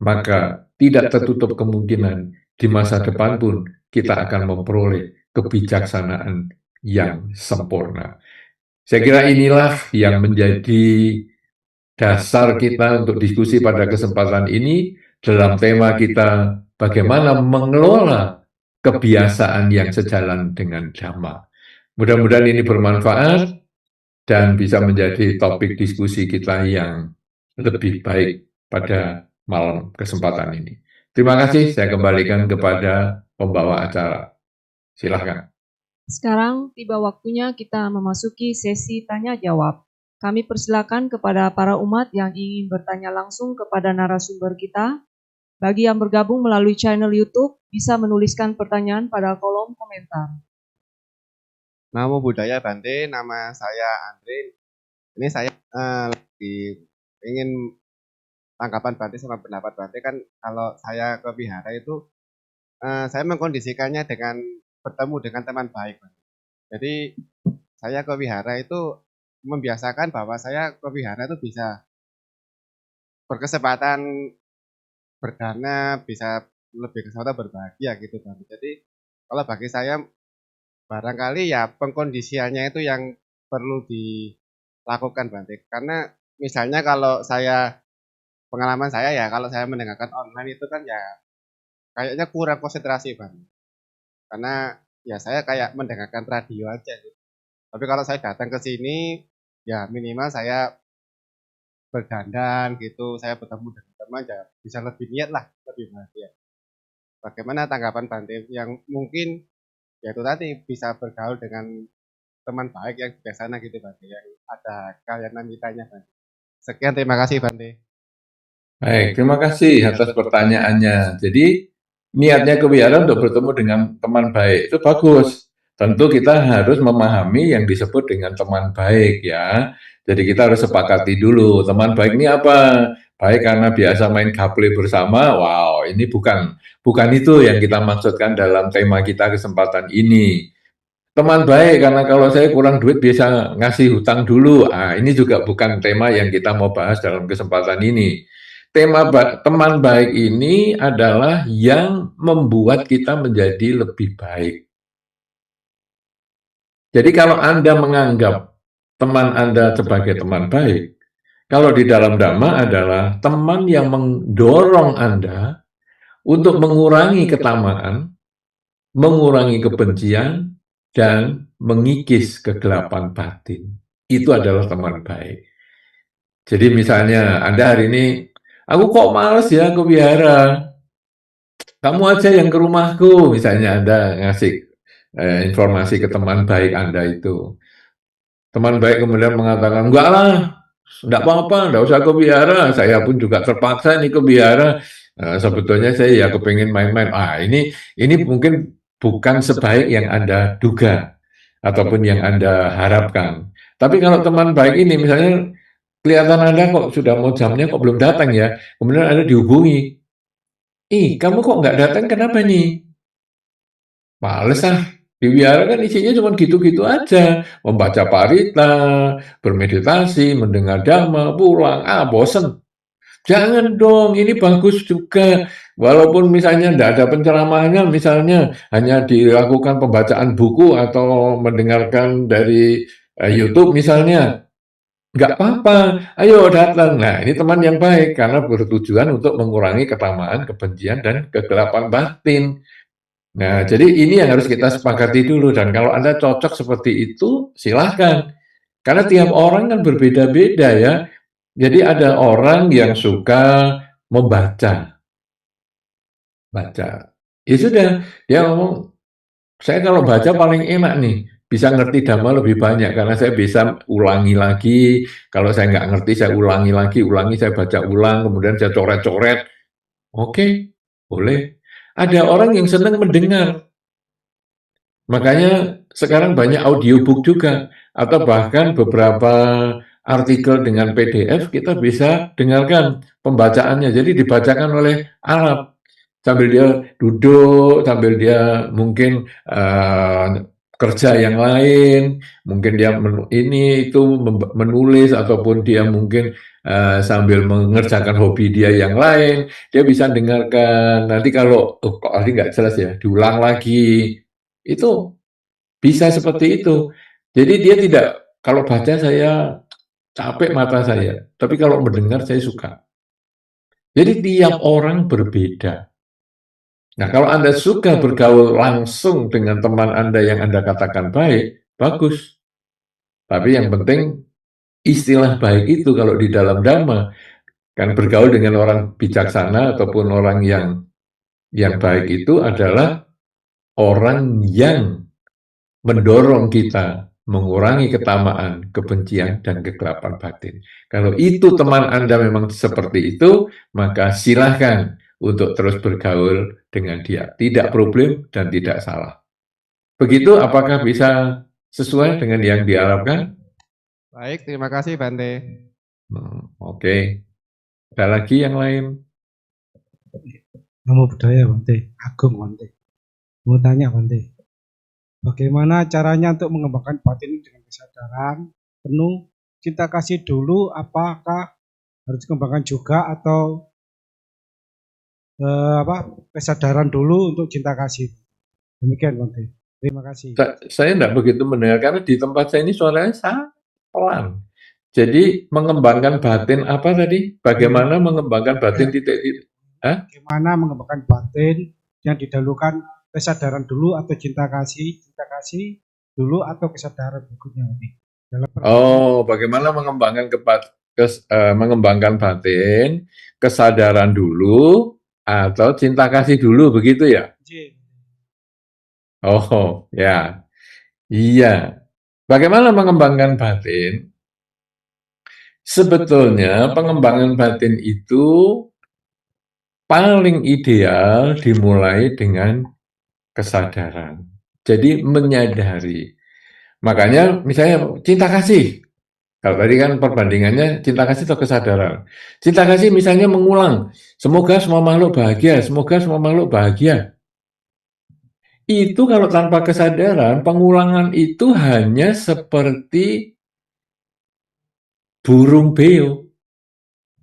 maka tidak tertutup kemungkinan di masa depan pun kita akan memperoleh kebijaksanaan yang sempurna. Saya kira inilah yang menjadi dasar kita untuk diskusi pada kesempatan ini dalam tema kita bagaimana mengelola kebiasaan yang sejalan dengan Dhamma. Mudah-mudahan ini bermanfaat dan bisa menjadi topik diskusi kita yang lebih baik pada malam kesempatan ini. Terima kasih, saya kembalikan kepada pembawa acara. Silahkan. Sekarang tiba waktunya kita memasuki sesi tanya-jawab. Kami persilakan kepada para umat yang ingin bertanya langsung kepada narasumber kita. Bagi yang bergabung melalui channel YouTube, bisa menuliskan pertanyaan pada kolom komentar. Namo Buddhaya Bante, nama saya Andre. Ini saya lagi ingin tanggapan Bante sama pendapat Bante. Kan kalau saya ke wihara itu, saya mengkondisikannya dengan bertemu dengan teman baik. Jadi saya ke wihara itu membiasakan bahwa saya ke wihara itu bisa berkesempatan berdana, bisa lebih kesempatan berbahagia gitu Bante. Jadi kalau bagi saya barangkali ya pengkondisiannya itu yang perlu dilakukan Bante. Karena misalnya kalau pengalaman saya ya, kalau saya mendengarkan online itu kan ya kayaknya kurang konsentrasi Bante. Karena ya saya kayak mendengarkan radio aja gitu. Tapi kalau saya datang ke sini ya minimal saya berdandan gitu, saya bertemu dengan teman ya bisa lebih niat lah, lebih bahagia. Bagaimana tanggapan Bante yang mungkin ya itu tadi bisa bergaul dengan teman baik yang bijaksana gitu Bante, yang ada kalyanamitranya Bante. Sekian, terima kasih Bante. Baik, terima kasih atas pertanyaannya. Jadi niatnya ke wihara untuk bertemu dengan teman baik itu bagus. Tentu kita harus memahami yang disebut dengan teman baik ya. Jadi kita harus sepakati dulu teman baik ini apa. Baik karena biasa main gaple bersama. Wow, ini bukan itu yang kita maksudkan dalam tema kita kesempatan ini. Teman baik karena kalau saya kurang duit bisa ngasih hutang dulu. Ah, ini juga bukan tema yang kita mau bahas dalam kesempatan ini. Tema teman baik ini adalah yang membuat kita menjadi lebih baik. Jadi kalau Anda menganggap teman Anda sebagai teman baik, kalau di dalam Dhamma adalah teman yang mendorong Anda untuk mengurangi ketamaan, mengurangi kebencian, dan mengikis kegelapan batin. Itu adalah teman baik. Jadi misalnya Anda hari ini, aku kok males ya ke wihara, kamu aja yang ke rumahku, misalnya Anda ngasih informasi ke teman baik Anda itu. Teman baik kemudian mengatakan, enggak lah, enggak apa-apa, enggak usah ke wihara, saya pun juga terpaksa nih ke wihara. Sebetulnya saya ya kepingin main-main. Ini mungkin bukan sebaik yang Anda duga ataupun yang Anda harapkan. Tapi kalau teman baik ini misalnya kelihatan Anda kok sudah mau jamnya kok belum datang ya, kemudian Anda dihubungi, kamu kok nggak datang kenapa nih? Males ah, di wihara kan isinya cuma gitu-gitu aja, membaca parita, bermeditasi, mendengar dhamma, pulang, bosen. Jangan dong, ini bagus juga. Walaupun misalnya tidak ada penceramahannya, misalnya hanya dilakukan pembacaan buku atau mendengarkan dari YouTube misalnya, nggak apa-apa, ayo datang. Nah, ini teman yang baik karena bertujuan untuk mengurangi ketamaan, kebencian, dan kegelapan batin. Nah, jadi ini yang harus kita sepakati dulu, dan kalau Anda cocok seperti itu, silahkan. Karena tiap orang kan berbeda-beda ya. Jadi ada orang yang suka membaca, baca. Ya sudah, dia ngomong, saya kalau baca paling enak nih, bisa ngerti dhamma lebih banyak karena saya bisa ulangi lagi. Kalau saya nggak ngerti, saya ulangi lagi, saya baca ulang, kemudian saya coret-coret. Oke, boleh. Ada orang yang senang mendengar, makanya sekarang banyak audiobook juga, atau bahkan beberapa artikel dengan PDF kita bisa dengarkan pembacaannya. Jadi dibacakan oleh alat sambil dia duduk, sambil dia mungkin kerja yang lain, mungkin dia ini itu menulis ataupun dia mungkin sambil mengerjakan hobi dia yang lain, dia bisa dengarkan. Nanti kalau kok tadi nggak jelas ya, diulang lagi. Itu bisa seperti itu. Jadi dia tidak, kalau baca saya capek mata saya, tapi kalau mendengar saya suka. Jadi tiap orang berbeda. Nah, kalau Anda suka bergaul langsung dengan teman Anda yang Anda katakan baik, bagus. Tapi yang penting istilah baik itu kalau di dalam Dhamma, kan bergaul dengan orang bijaksana ataupun orang yang baik itu adalah orang yang mendorong kita mengurangi ketamaan, kebencian, dan kegelapan batin. Kalau itu teman Anda memang seperti itu, maka silahkan untuk terus bergaul dengan dia. Tidak problem dan tidak salah. Begitu, apakah bisa sesuai dengan yang diharapkan? Baik, terima kasih Bante. Oke. Ada lagi yang lain? Namo Buddhaya Bante, Agung Bante. Mau tanya Bante, bagaimana caranya untuk mengembangkan batin dengan kesadaran penuh cinta kasih dulu? Apakah harus dikembangkan juga atau kesadaran dulu untuk cinta kasih? Demikian Bante. Terima kasih. Saya tidak begitu mendengar karena di tempat saya ini suaranya sangat pelan. Jadi mengembangkan batin apa tadi? Bagaimana mengembangkan batin titik-titik? Bagaimana mengembangkan batin yang didahulukan kesadaran dulu atau cinta kasih dulu atau kesadaran berikutnya? Oh, bagaimana mengembangkan mengembangkan batin, kesadaran dulu atau cinta kasih dulu, begitu ya? Oh, ya. Iya. Bagaimana mengembangkan batin? Sebetulnya pengembangan batin itu paling ideal dimulai dengan kesadaran. Jadi menyadari. Makanya misalnya cinta kasih. Kalau tadi kan perbandingannya cinta kasih atau kesadaran. Cinta kasih misalnya mengulang, semoga semua makhluk bahagia, semoga semua makhluk bahagia. Itu kalau tanpa kesadaran, pengulangan itu hanya seperti burung beo.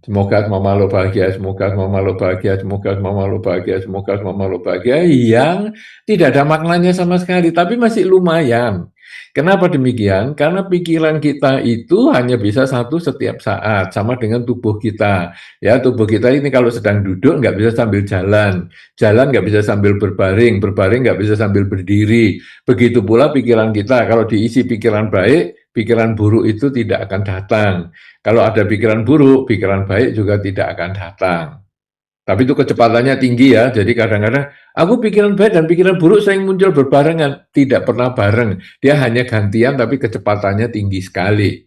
Semoga semua makhluk bahagia, semoga semua makhluk bahagia, semoga semua makhluk bahagia, semoga semua makhluk bahagia, yang tidak ada maknanya sama sekali, tapi masih lumayan. Kenapa demikian? Karena pikiran kita itu hanya bisa satu setiap saat, sama dengan tubuh kita. Ya, tubuh kita ini kalau sedang duduk nggak bisa sambil jalan, jalan nggak bisa sambil berbaring, berbaring nggak bisa sambil berdiri. Begitu pula pikiran kita, kalau diisi pikiran baik, pikiran buruk itu tidak akan datang. Kalau ada pikiran buruk, pikiran baik juga tidak akan datang. Tapi itu kecepatannya tinggi ya, jadi kadang-kadang aku pikiran baik dan pikiran buruk sering muncul berbarengan, tidak pernah bareng. Dia hanya gantian tapi kecepatannya tinggi sekali.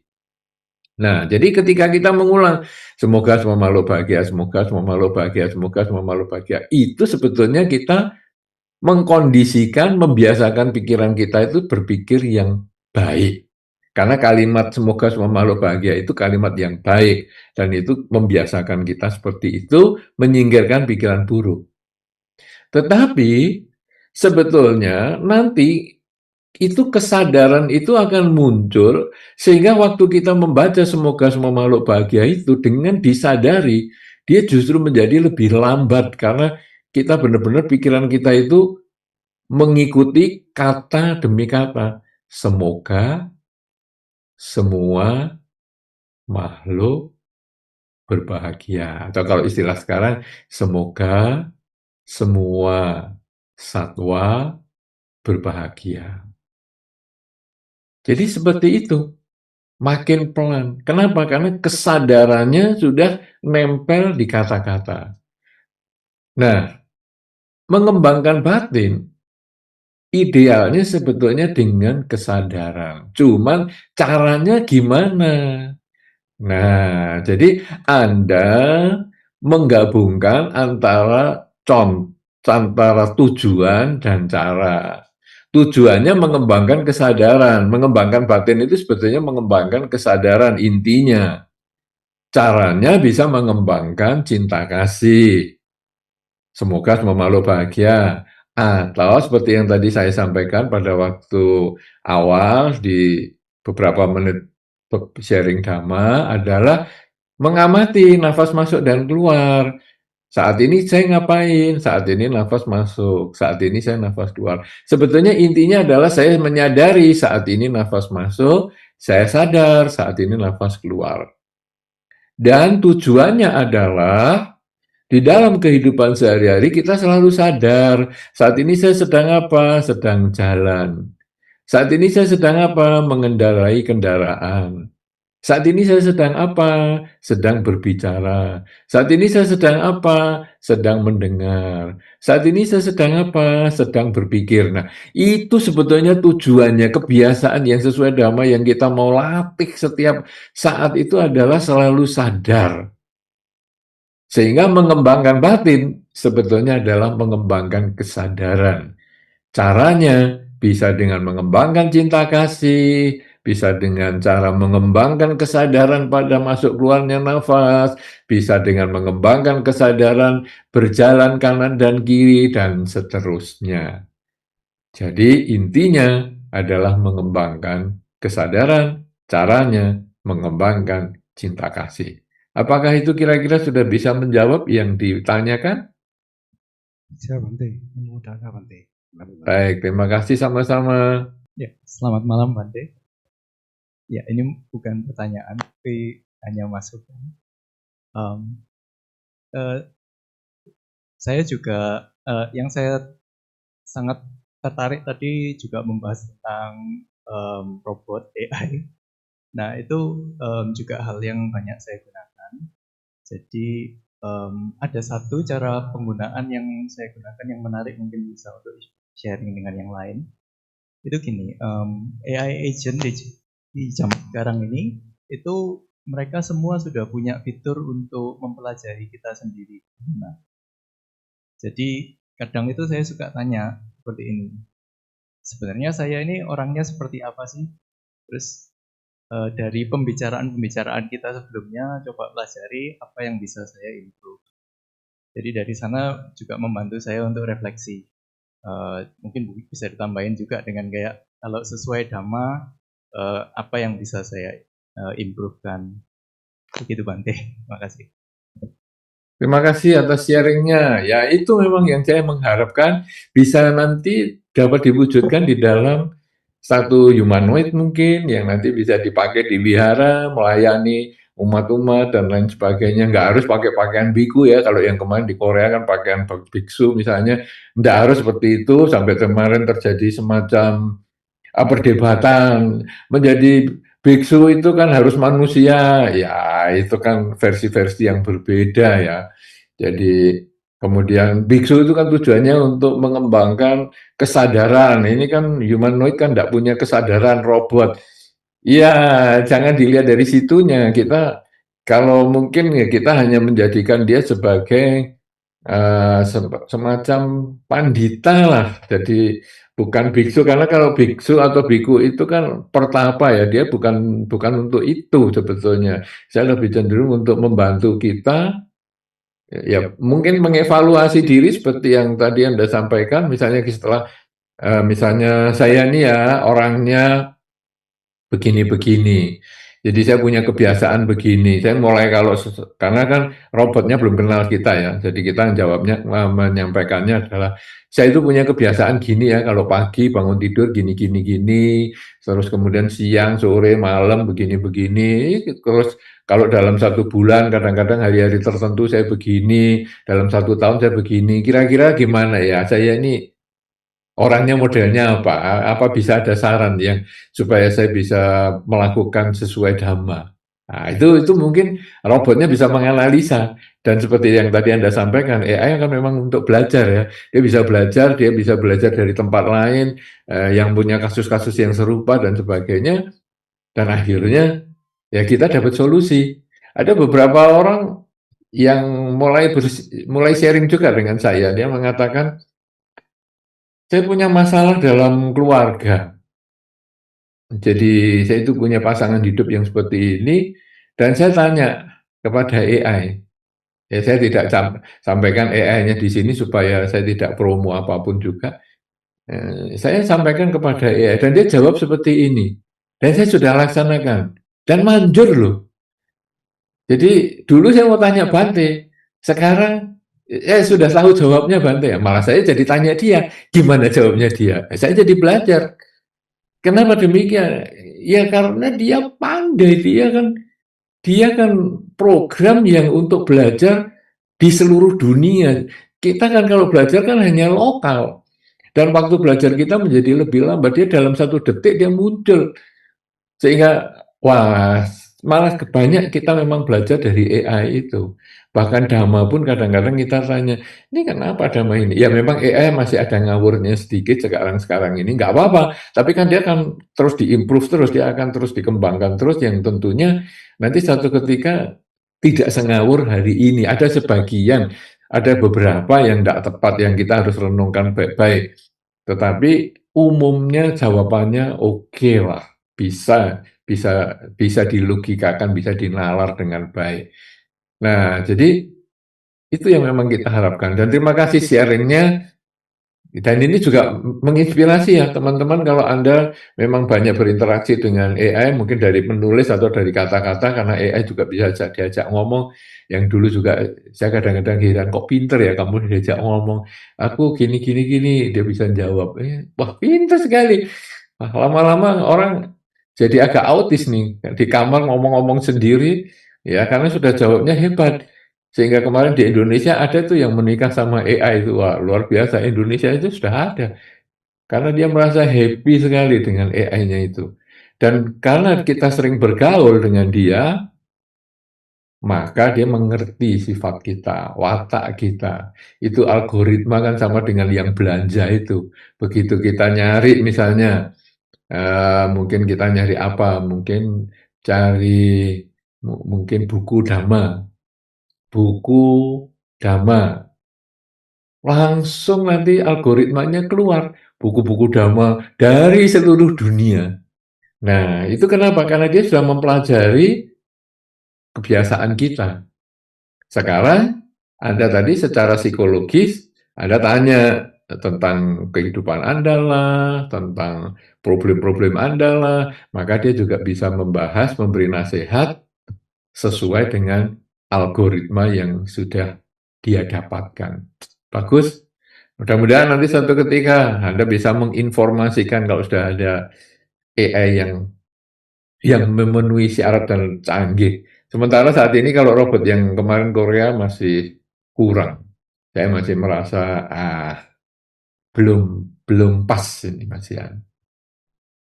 Nah, jadi ketika kita mengulang, semoga semua makhluk bahagia, semoga semua makhluk bahagia, semoga semua makhluk bahagia, itu sebetulnya kita mengkondisikan, membiasakan pikiran kita itu berpikir yang baik. Karena kalimat semoga semua makhluk bahagia itu kalimat yang baik. Dan itu membiasakan kita seperti itu, menyingkirkan pikiran buruk. Tetapi sebetulnya nanti itu kesadaran itu akan muncul sehingga waktu kita membaca semoga semua makhluk bahagia itu dengan disadari, dia justru menjadi lebih lambat karena kita benar-benar pikiran kita itu mengikuti kata demi kata. Semoga semua makhluk berbahagia. Atau kalau istilah sekarang, semoga semua satwa berbahagia. Jadi seperti itu, makin pelan. Kenapa? Karena kesadarannya sudah nempel di kata-kata. Nah, mengembangkan batin idealnya sebetulnya dengan kesadaran. Cuman caranya gimana? Nah, jadi Anda menggabungkan antara tujuan dan cara. Tujuannya mengembangkan kesadaran, mengembangkan batin itu sebetulnya mengembangkan kesadaran intinya. Caranya bisa mengembangkan cinta kasih. Semoga semua makhluk bahagia. Atau seperti yang tadi saya sampaikan pada waktu awal di beberapa menit sharing dhamma adalah mengamati nafas masuk dan keluar. Saat ini saya ngapain? Saat ini nafas masuk, saat ini saya nafas keluar. Sebetulnya intinya adalah saya menyadari saat ini nafas masuk, saya sadar saat ini nafas keluar. Dan tujuannya adalah di dalam kehidupan sehari-hari kita selalu sadar, saat ini saya sedang apa? Sedang jalan. Saat ini saya sedang apa? Mengendarai kendaraan. Saat ini saya sedang apa? Sedang berbicara. Saat ini saya sedang apa? Sedang mendengar. Saat ini saya sedang apa? Sedang berpikir. Nah, itu sebetulnya tujuannya, kebiasaan yang sesuai dhamma yang kita mau latih setiap saat itu adalah selalu sadar. Sehingga mengembangkan batin sebetulnya adalah mengembangkan kesadaran. Caranya bisa dengan mengembangkan cinta kasih, bisa dengan cara mengembangkan kesadaran pada masuk keluarnya nafas, bisa dengan mengembangkan kesadaran berjalan kanan dan kiri, dan seterusnya. Jadi intinya adalah mengembangkan kesadaran, caranya mengembangkan cinta kasih. Apakah itu kira-kira sudah bisa menjawab yang ditanyakan? Bisa Bante, memudahkan Bante. Baik, terima kasih sama-sama. Ya, selamat malam Bante. Ya, ini bukan pertanyaan, tapi hanya masukan. Saya juga, yang saya sangat tertarik tadi juga membahas tentang robot AI. Nah, itu juga hal yang banyak saya gunakan. Jadi ada satu cara penggunaan yang saya gunakan yang menarik, mungkin bisa untuk sharing dengan yang lain. Itu gini, AI agent di zaman sekarang ini, itu mereka semua sudah punya fitur untuk mempelajari kita sendiri. Nah, jadi kadang itu saya suka tanya seperti ini, sebenarnya saya ini orangnya seperti apa sih? Terus dari pembicaraan kita sebelumnya coba pelajari apa yang bisa saya improve. Jadi dari sana juga membantu saya untuk refleksi. Mungkin bisa ditambahin juga dengan kayak kalau sesuai dhamma apa yang bisa saya improve-kan. Begitu Bante. Terima kasih. Terima kasih atas sharingnya. Ya, itu memang yang saya mengharapkan bisa nanti dapat diwujudkan di dalam satu humanoid mungkin yang nanti bisa dipakai di wihara, melayani umat-umat dan lain sebagainya. Nggak harus pakai pakaian biku ya, kalau yang kemarin di Korea kan pakaian biksu misalnya, nggak harus seperti itu. Sampai kemarin terjadi semacam perdebatan, menjadi biksu itu kan harus manusia, ya itu kan versi-versi yang berbeda ya. Jadi kemudian biksu itu kan tujuannya untuk mengembangkan kesadaran. Ini kan humanoid kan tidak punya kesadaran, robot. Iya, jangan dilihat dari situnya. Kita kalau mungkin ya kita hanya menjadikan dia sebagai semacam pandita lah. Jadi bukan biksu, karena kalau biksu atau biku itu kan pertapa ya, dia bukan untuk itu sebetulnya. Saya lebih cenderung untuk membantu kita. Ya, mungkin mengevaluasi diri seperti yang tadi Anda sampaikan, misalnya setelah misalnya saya nih ya orangnya begini-begini. Jadi saya punya kebiasaan begini, saya mulai kalau karena kan robotnya belum kenal kita ya, jadi kita jawabnya menyampaikannya adalah saya itu punya kebiasaan gini ya, kalau pagi bangun tidur gini gini gini, terus kemudian siang, sore, malam begini-begini, terus kalau dalam 1 bulan kadang-kadang hari-hari tertentu saya begini, dalam 1 tahun saya begini, kira-kira gimana ya? Saya ini orangnya modelnya apa? Apa bisa ada saran yang supaya saya bisa melakukan sesuai dhamma? Nah, itu mungkin robotnya bisa menganalisa dan seperti yang tadi Anda sampaikan, AI kan memang untuk belajar ya. Dia bisa belajar dari tempat lain yang punya kasus-kasus yang serupa dan sebagainya dan akhirnya ya kita dapat solusi. Ada beberapa orang yang mulai sharing juga dengan saya. Dia mengatakan, saya punya masalah dalam keluarga. Jadi saya itu punya pasangan hidup yang seperti ini dan saya tanya kepada AI. Ya saya tidak sampaikan AI-nya di sini supaya saya tidak promo apapun juga. Saya sampaikan kepada AI dan dia jawab seperti ini. Dan saya sudah laksanakan dan manjur loh. Jadi dulu saya mau tanya Bante, sekarang sudah tahu jawabnya Bante ya. Malah saya jadi tanya dia, gimana jawabnya dia. Saya jadi belajar. Kenapa demikian? Ya karena dia pandai, dia kan program yang untuk belajar di seluruh dunia. Kita kan kalau belajar kan hanya lokal. Dan waktu belajar kita menjadi lebih lambat. Dia dalam 1 detik dia muncul. Sehingga, wah, malah banyak kita memang belajar dari AI itu. Bahkan Dhamma pun kadang-kadang kita tanya, ini kenapa Dhamma ini? Ya memang AI masih ada ngawurnya sedikit sekarang ini, nggak apa-apa. Tapi kan dia akan terus diimprove terus, dia akan terus dikembangkan terus, yang tentunya nanti satu ketika tidak sengawur hari ini. Ada sebagian, ada beberapa yang tidak tepat, yang kita harus renungkan baik-baik. Tetapi umumnya jawabannya oke lah. Bisa dilogikakan, bisa dinalar dengan baik. Nah, jadi itu yang memang kita harapkan. Dan terima kasih sharingnya. Dan ini juga menginspirasi ya teman-teman, kalau Anda memang banyak berinteraksi dengan AI, mungkin dari penulis atau dari kata-kata, karena AI juga bisa diajak ngomong. Yang dulu juga saya kadang-kadang heran, kok pinter ya kamu diajak ngomong. Aku gini, dia bisa jawab. Wah pinter sekali. Wah, lama-lama orang jadi agak autis nih, di kamar ngomong-ngomong sendiri, ya karena sudah jawabnya hebat. Sehingga kemarin di Indonesia ada tuh yang menikah sama AI itu, wah luar biasa, Indonesia itu sudah ada. Karena dia merasa happy sekali dengan AI-nya itu. Dan karena kita sering bergaul dengan dia, maka dia mengerti sifat kita, watak kita. Itu algoritma kan sama dengan yang belanja itu. Begitu kita nyari misalnya, mungkin kita nyari apa, mungkin cari mungkin buku Dhamma, langsung nanti algoritmanya keluar buku-buku Dhamma dari seluruh dunia. Nah, itu kenapa? Karena dia sudah mempelajari kebiasaan kita. Sekarang Anda tadi secara psikologis, Anda tanya tentang kehidupan Anda lah, tentang problem-problem Anda lah, maka dia juga bisa membahas, memberi nasihat sesuai dengan algoritma yang sudah dia dapatkan. Bagus. Mudah-mudahan nanti suatu ketika Anda bisa menginformasikan kalau sudah ada AI yang memenuhi syarat dan canggih. Sementara saat ini kalau robot yang kemarin Korea masih kurang. Saya masih merasa belum pas ini masih.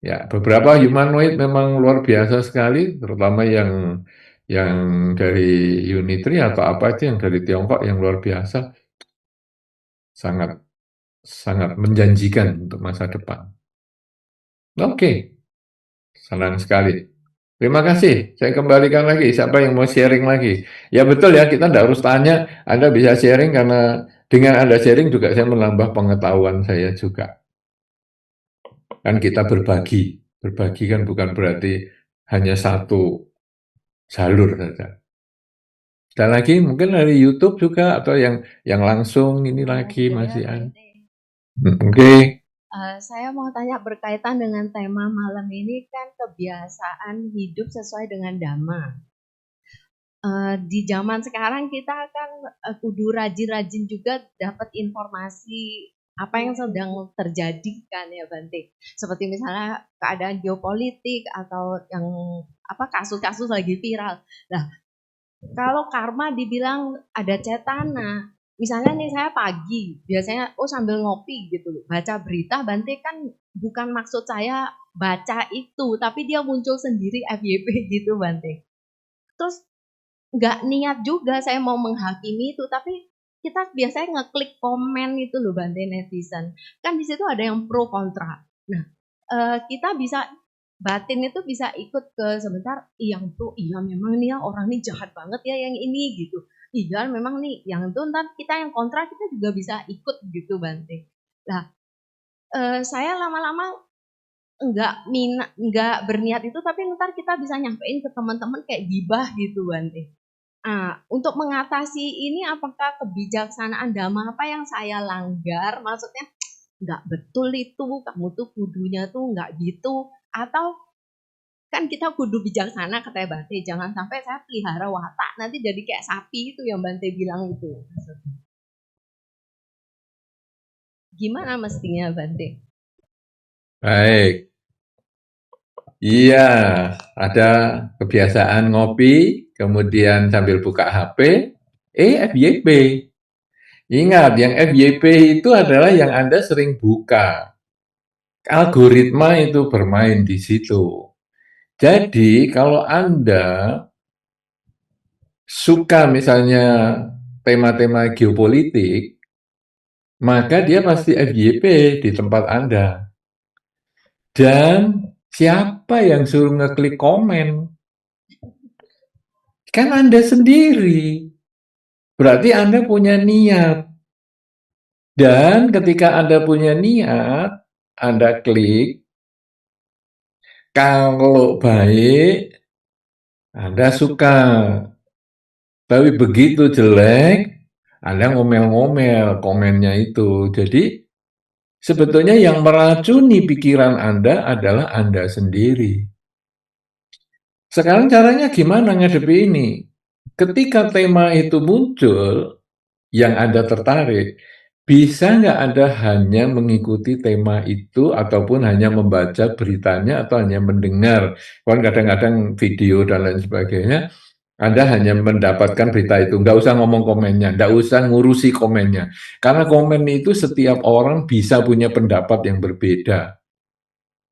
Ya, beberapa humanoid memang luar biasa sekali, terutama yang dari Unitree atau apa itu yang dari Tiongkok yang luar biasa, sangat sangat menjanjikan untuk masa depan. Oke, senang sekali. Terima kasih. Saya kembalikan lagi. Siapa yang mau sharing lagi? Ya betul ya, kita tidak harus tanya. Anda bisa sharing karena dengan Anda sharing juga saya menambah pengetahuan saya juga. Kan kita berbagi. Berbagi kan bukan berarti hanya satu jalur saja. Dan lagi mungkin dari YouTube juga atau yang langsung ini lagi masih ada. Oke. Saya mau tanya berkaitan dengan tema malam ini kan kebiasaan hidup sesuai dengan dhamma. Di zaman sekarang kita kan kudu rajin-rajin juga dapat informasi apa yang sedang terjadi kan ya Bante. Seperti misalnya keadaan geopolitik atau yang kasus-kasus lagi viral. Nah, kalau karma dibilang ada cetana, misalnya nih saya pagi, biasanya sambil ngopi gitu, baca berita, Bante kan bukan maksud saya baca itu, tapi dia muncul sendiri FYP gitu Bante. Terus nggak niat juga saya mau menghakimi itu, tapi kita biasanya ngeklik komen itu loh Bante netizen. Kan di situ ada yang pro kontra. Nah, kita bisa batin itu bisa ikut ke sebentar, yang pro, iya memang nih ya orang ini jahat banget ya yang ini gitu. Iya memang nih yang itu, ntar kita yang kontra kita juga bisa ikut gitu Bante. Nah, saya lama-lama nggak berniat itu, tapi ntar kita bisa nyampein ke teman-teman kayak gibah gitu Bante. Untuk mengatasi ini apakah kebijaksanaan dhamma apa yang saya langgar? Maksudnya nggak betul itu, kamu tuh kudunya tuh nggak gitu. Atau kan kita kudu bijaksana kata Bante, jangan sampai saya pelihara watak nanti jadi kayak sapi itu yang Bante bilang itu. Gimana mestinya Bante? Baik. Iya, ada kebiasaan ngopi, kemudian sambil buka HP, FYP. Ingat, yang FYP itu adalah yang Anda sering buka. Algoritma itu bermain di situ. Jadi, kalau Anda suka misalnya tema-tema geopolitik, maka dia pasti FYP di tempat Anda. Dan siapa yang suruh ngeklik komen? Kan Anda sendiri. Berarti Anda punya niat. Dan ketika Anda punya niat, Anda klik. Kalau baik, Anda suka. Tapi begitu jelek, Anda ngomel-ngomel komennya itu. Jadi, sebetulnya yang meracuni pikiran Anda adalah Anda sendiri. Sekarang caranya gimana ngadepi ini? Ketika tema itu muncul, yang Anda tertarik, bisa nggak Anda hanya mengikuti tema itu ataupun hanya membaca beritanya atau hanya mendengar? Kan kadang-kadang video dan lain sebagainya, Anda hanya mendapatkan berita itu, nggak usah ngomong komennya, nggak usah ngurusi komennya. Karena komen itu setiap orang bisa punya pendapat yang berbeda.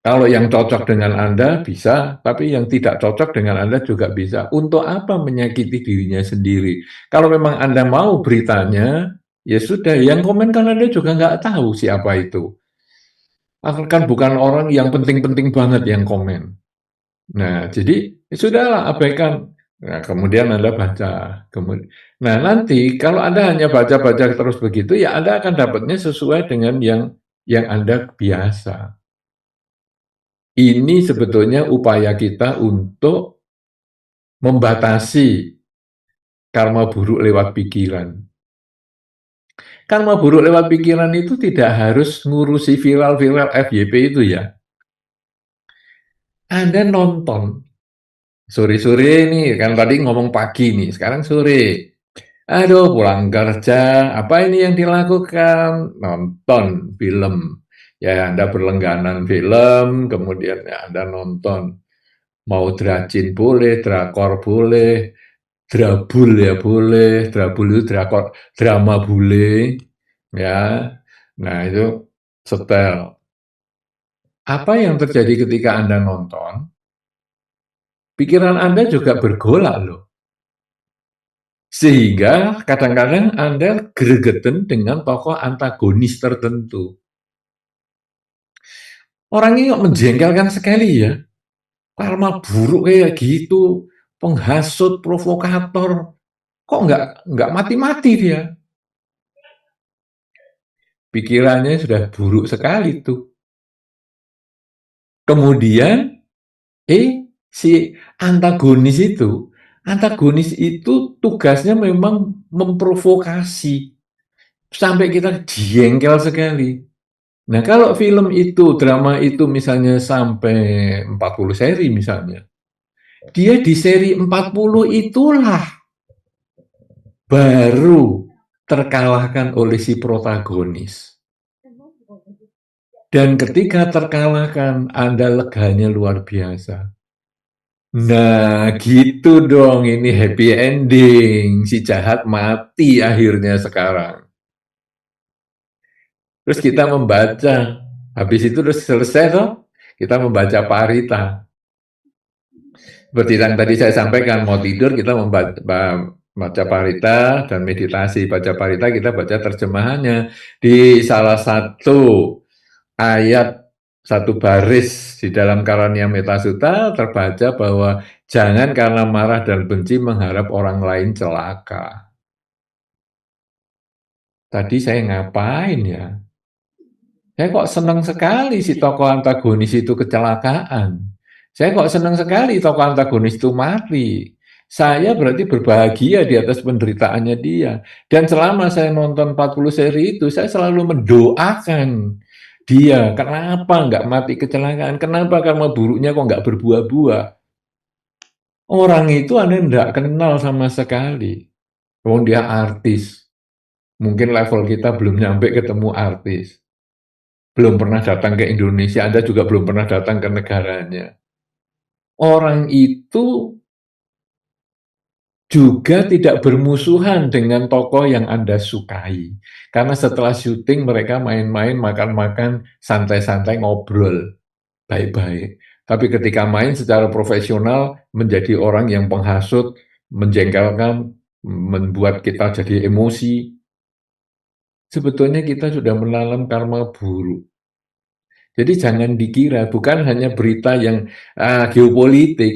Kalau yang cocok dengan Anda bisa, tapi yang tidak cocok dengan Anda juga bisa. Untuk apa menyakiti dirinya sendiri? Kalau memang Anda mau beritanya, ya sudah, yang komen kan Anda juga nggak tahu siapa itu. Kan bukan orang yang penting-penting banget yang komen. Nah, jadi ya sudahlah, abaikan. Nah, kemudian Anda baca. Nah, nanti kalau Anda hanya baca-baca terus begitu, ya Anda akan dapatnya sesuai dengan yang Anda biasa. Ini sebetulnya upaya kita untuk membatasi karma buruk lewat pikiran. Karma buruk lewat pikiran itu tidak harus ngurusi viral-viral FYP itu ya. Anda nonton, sore-sore nih, kan tadi ngomong pagi nih, sekarang sore. Aduh, pulang kerja, apa ini yang dilakukan? Nonton film. Ya, Anda berlangganan film, kemudian ya Anda nonton. Mau dracin boleh, drakor boleh, drabul ya boleh, drabul itu drakor, drama boleh, ya. Nah itu setel. Apa yang terjadi ketika Anda nonton? Pikiran Anda juga bergolak loh. Sehingga kadang-kadang Anda gregetan dengan tokoh antagonis tertentu. Orang ini kok menjengkelkan sekali ya. Karma buruk kayak gitu, penghasut, provokator, kok nggak mati-mati dia? Pikirannya sudah buruk sekali tuh. Kemudian, si antagonis itu tugasnya memang memprovokasi sampai kita jengkel sekali. Nah, kalau film itu, drama itu misalnya sampai 40 seri misalnya, dia di seri 40 itulah baru terkalahkan oleh si protagonis. Dan ketika terkalahkan, Anda leganya luar biasa. Nah, gitu dong, ini happy ending. Si jahat mati akhirnya sekarang. Terus kita membaca, habis itu terus selesai toh, kita membaca Parita. Seperti yang tadi saya sampaikan, mau tidur kita baca Parita dan meditasi. Baca Parita kita baca terjemahannya. Di salah satu ayat satu baris di dalam Karania Metasuta terbaca bahwa jangan karena marah dan benci mengharap orang lain celaka. Tadi saya ngapain ya? Saya kok senang sekali si tokoh antagonis itu kecelakaan. Saya kok senang sekali tokoh antagonis itu mati. Saya berarti berbahagia di atas penderitaannya dia. Dan selama saya nonton 40 seri itu, saya selalu mendoakan dia. Kenapa nggak mati kecelakaan? Kenapa karma buruknya kok nggak berbuah-buah? Orang itu Anda nggak kenal sama sekali. Oh, dia artis. Mungkin level kita belum nyampe ketemu artis. Belum pernah datang ke Indonesia, Anda juga belum pernah datang ke negaranya. Orang itu juga tidak bermusuhan dengan tokoh yang Anda sukai. Karena setelah syuting mereka main-main, makan-makan, santai-santai, ngobrol, baik-baik. Tapi ketika main secara profesional, menjadi orang yang penghasut, menjengkelkan, membuat kita jadi emosi. Sebetulnya kita sudah menanam karma buruk. Jadi jangan dikira, bukan hanya berita yang geopolitik,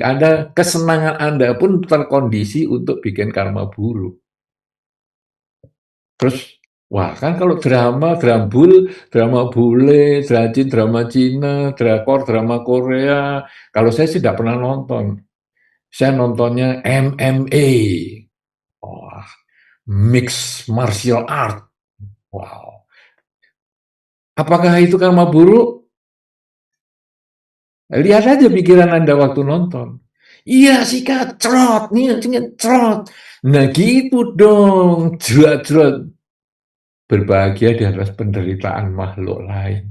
kesenangan Anda pun terkondisi untuk bikin karma buruk. Terus, wah kan kalau drama, drama bule, drama Cina, drakor, drama Korea, kalau saya sih tidak pernah nonton. Saya nontonnya MMA, wah, mixed martial art, wow. Apakah itu karma buruk? Lihat aja pikiran Anda waktu nonton. Iya sikat, cerot, nih, cerot. Nah gitu dong, jerat-jerat. Berbahagia di atas penderitaan makhluk lain.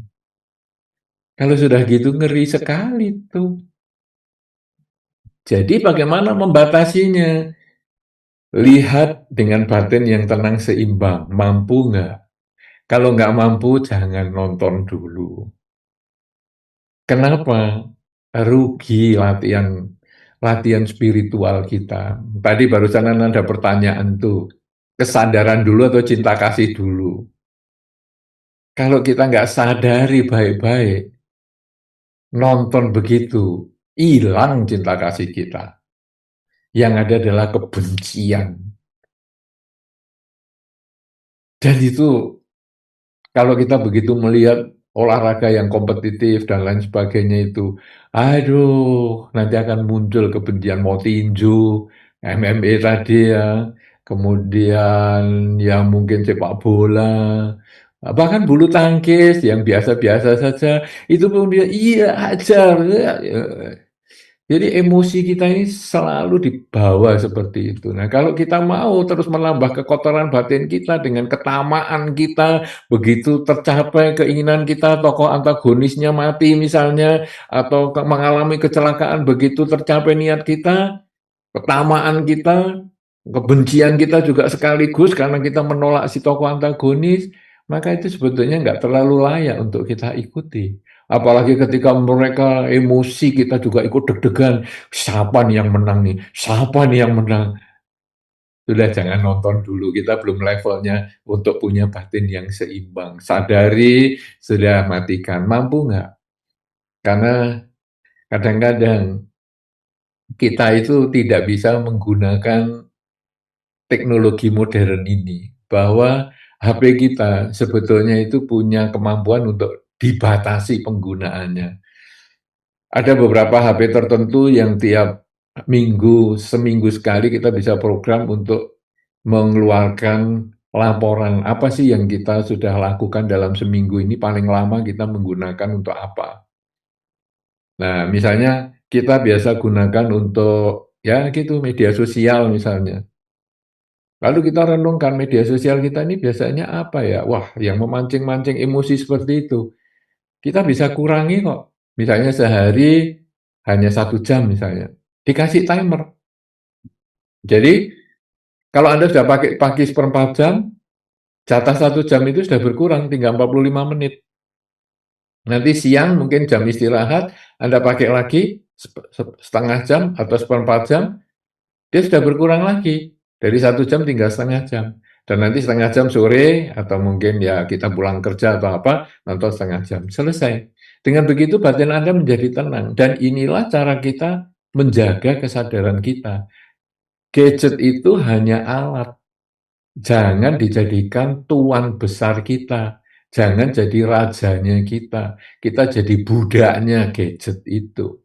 Kalau sudah gitu ngeri sekali tuh. Jadi bagaimana membatasinya? Lihat dengan batin yang tenang seimbang. Mampu nggak? Kalau nggak mampu, jangan nonton dulu. Kenapa? Rugi latihan spiritual kita. Tadi barusan ada pertanyaan tuh, kesadaran dulu atau cinta kasih dulu? Kalau kita nggak sadari baik-baik, nonton begitu, hilang cinta kasih kita. Yang ada adalah kebencian. Dan itu, kalau kita begitu melihat olahraga yang kompetitif dan lain sebagainya itu, aduh, nanti akan muncul kebencian, mau tinju, MMA tadi ya, kemudian ya mungkin sepak bola, bahkan bulu tangkis yang biasa-biasa saja, itu kemudian iya ajar. Jadi emosi kita ini selalu dibawa seperti itu. Nah, kalau kita mau terus menambah kekotoran batin kita dengan ketamaan kita, begitu tercapai keinginan kita, tokoh antagonisnya mati misalnya, atau mengalami kecelakaan, begitu tercapai niat kita, ketamaan kita, kebencian kita juga sekaligus karena kita menolak si tokoh antagonis, maka itu sebetulnya nggak terlalu layak untuk kita ikuti. Apalagi ketika mereka emosi, kita juga ikut deg-degan. Siapa nih yang menang nih? Siapa nih yang menang? Sudah jangan nonton dulu, kita belum levelnya untuk punya batin yang seimbang. Sadari, sudah matikan. Mampu nggak? Karena kadang-kadang kita itu tidak bisa menggunakan teknologi modern ini. Bahwa HP kita sebetulnya itu punya kemampuan untuk dibatasi penggunaannya. Ada beberapa HP tertentu yang tiap minggu, seminggu sekali kita bisa program untuk mengeluarkan laporan apa sih yang kita sudah lakukan dalam seminggu ini, paling lama kita menggunakan untuk apa. Nah, misalnya kita biasa gunakan untuk ya gitu media sosial misalnya. Lalu kita renungkan media sosial kita ini biasanya apa ya? Wah, yang memancing-mancing emosi seperti itu. Kita bisa kurangi kok. Misalnya sehari hanya 1 jam misalnya. Dikasih timer. Jadi kalau Anda sudah pakai seperempat jam, jatah 1 jam itu sudah berkurang, tinggal 45 menit. Nanti siang mungkin jam istirahat, Anda pakai lagi setengah jam atau seperempat jam, dia sudah berkurang lagi. Dari 1 jam tinggal setengah jam. Dan nanti setengah jam sore, atau mungkin ya kita pulang kerja atau apa, nonton setengah jam. Selesai. Dengan begitu batin Anda menjadi tenang. Dan inilah cara kita menjaga kesadaran kita. Gadget itu hanya alat. Jangan dijadikan tuan besar kita. Jangan jadi rajanya kita. Kita jadi budaknya gadget itu.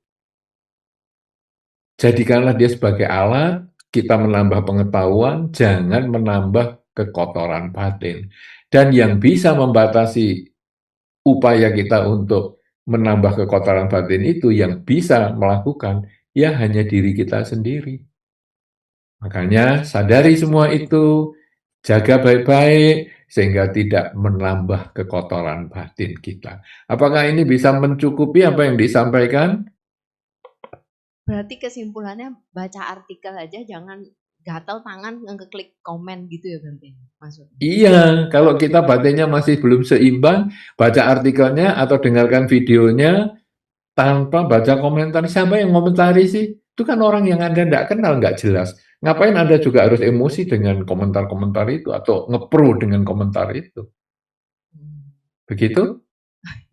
Jadikanlah dia sebagai alat, kita menambah pengetahuan, jangan menambah kekotoran batin. Dan yang bisa membatasi upaya kita untuk menambah kekotoran batin itu, yang bisa melakukan, ya hanya diri kita sendiri. Makanya sadari semua itu, jaga baik-baik, sehingga tidak menambah kekotoran batin kita. Apakah ini bisa mencukupi apa yang disampaikan? Berarti kesimpulannya baca artikel aja, jangan gatel tangan ngeklik komen gitu ya Bante, maksudnya. Iya, kalau kita batinnya masih belum seimbang, baca artikelnya atau dengarkan videonya tanpa baca komentar. Siapa yang komentari sih? Itu kan orang yang Anda tidak kenal, nggak jelas. Ngapain Anda juga harus emosi dengan komentar-komentar itu atau ngepro dengan komentar itu? Begitu?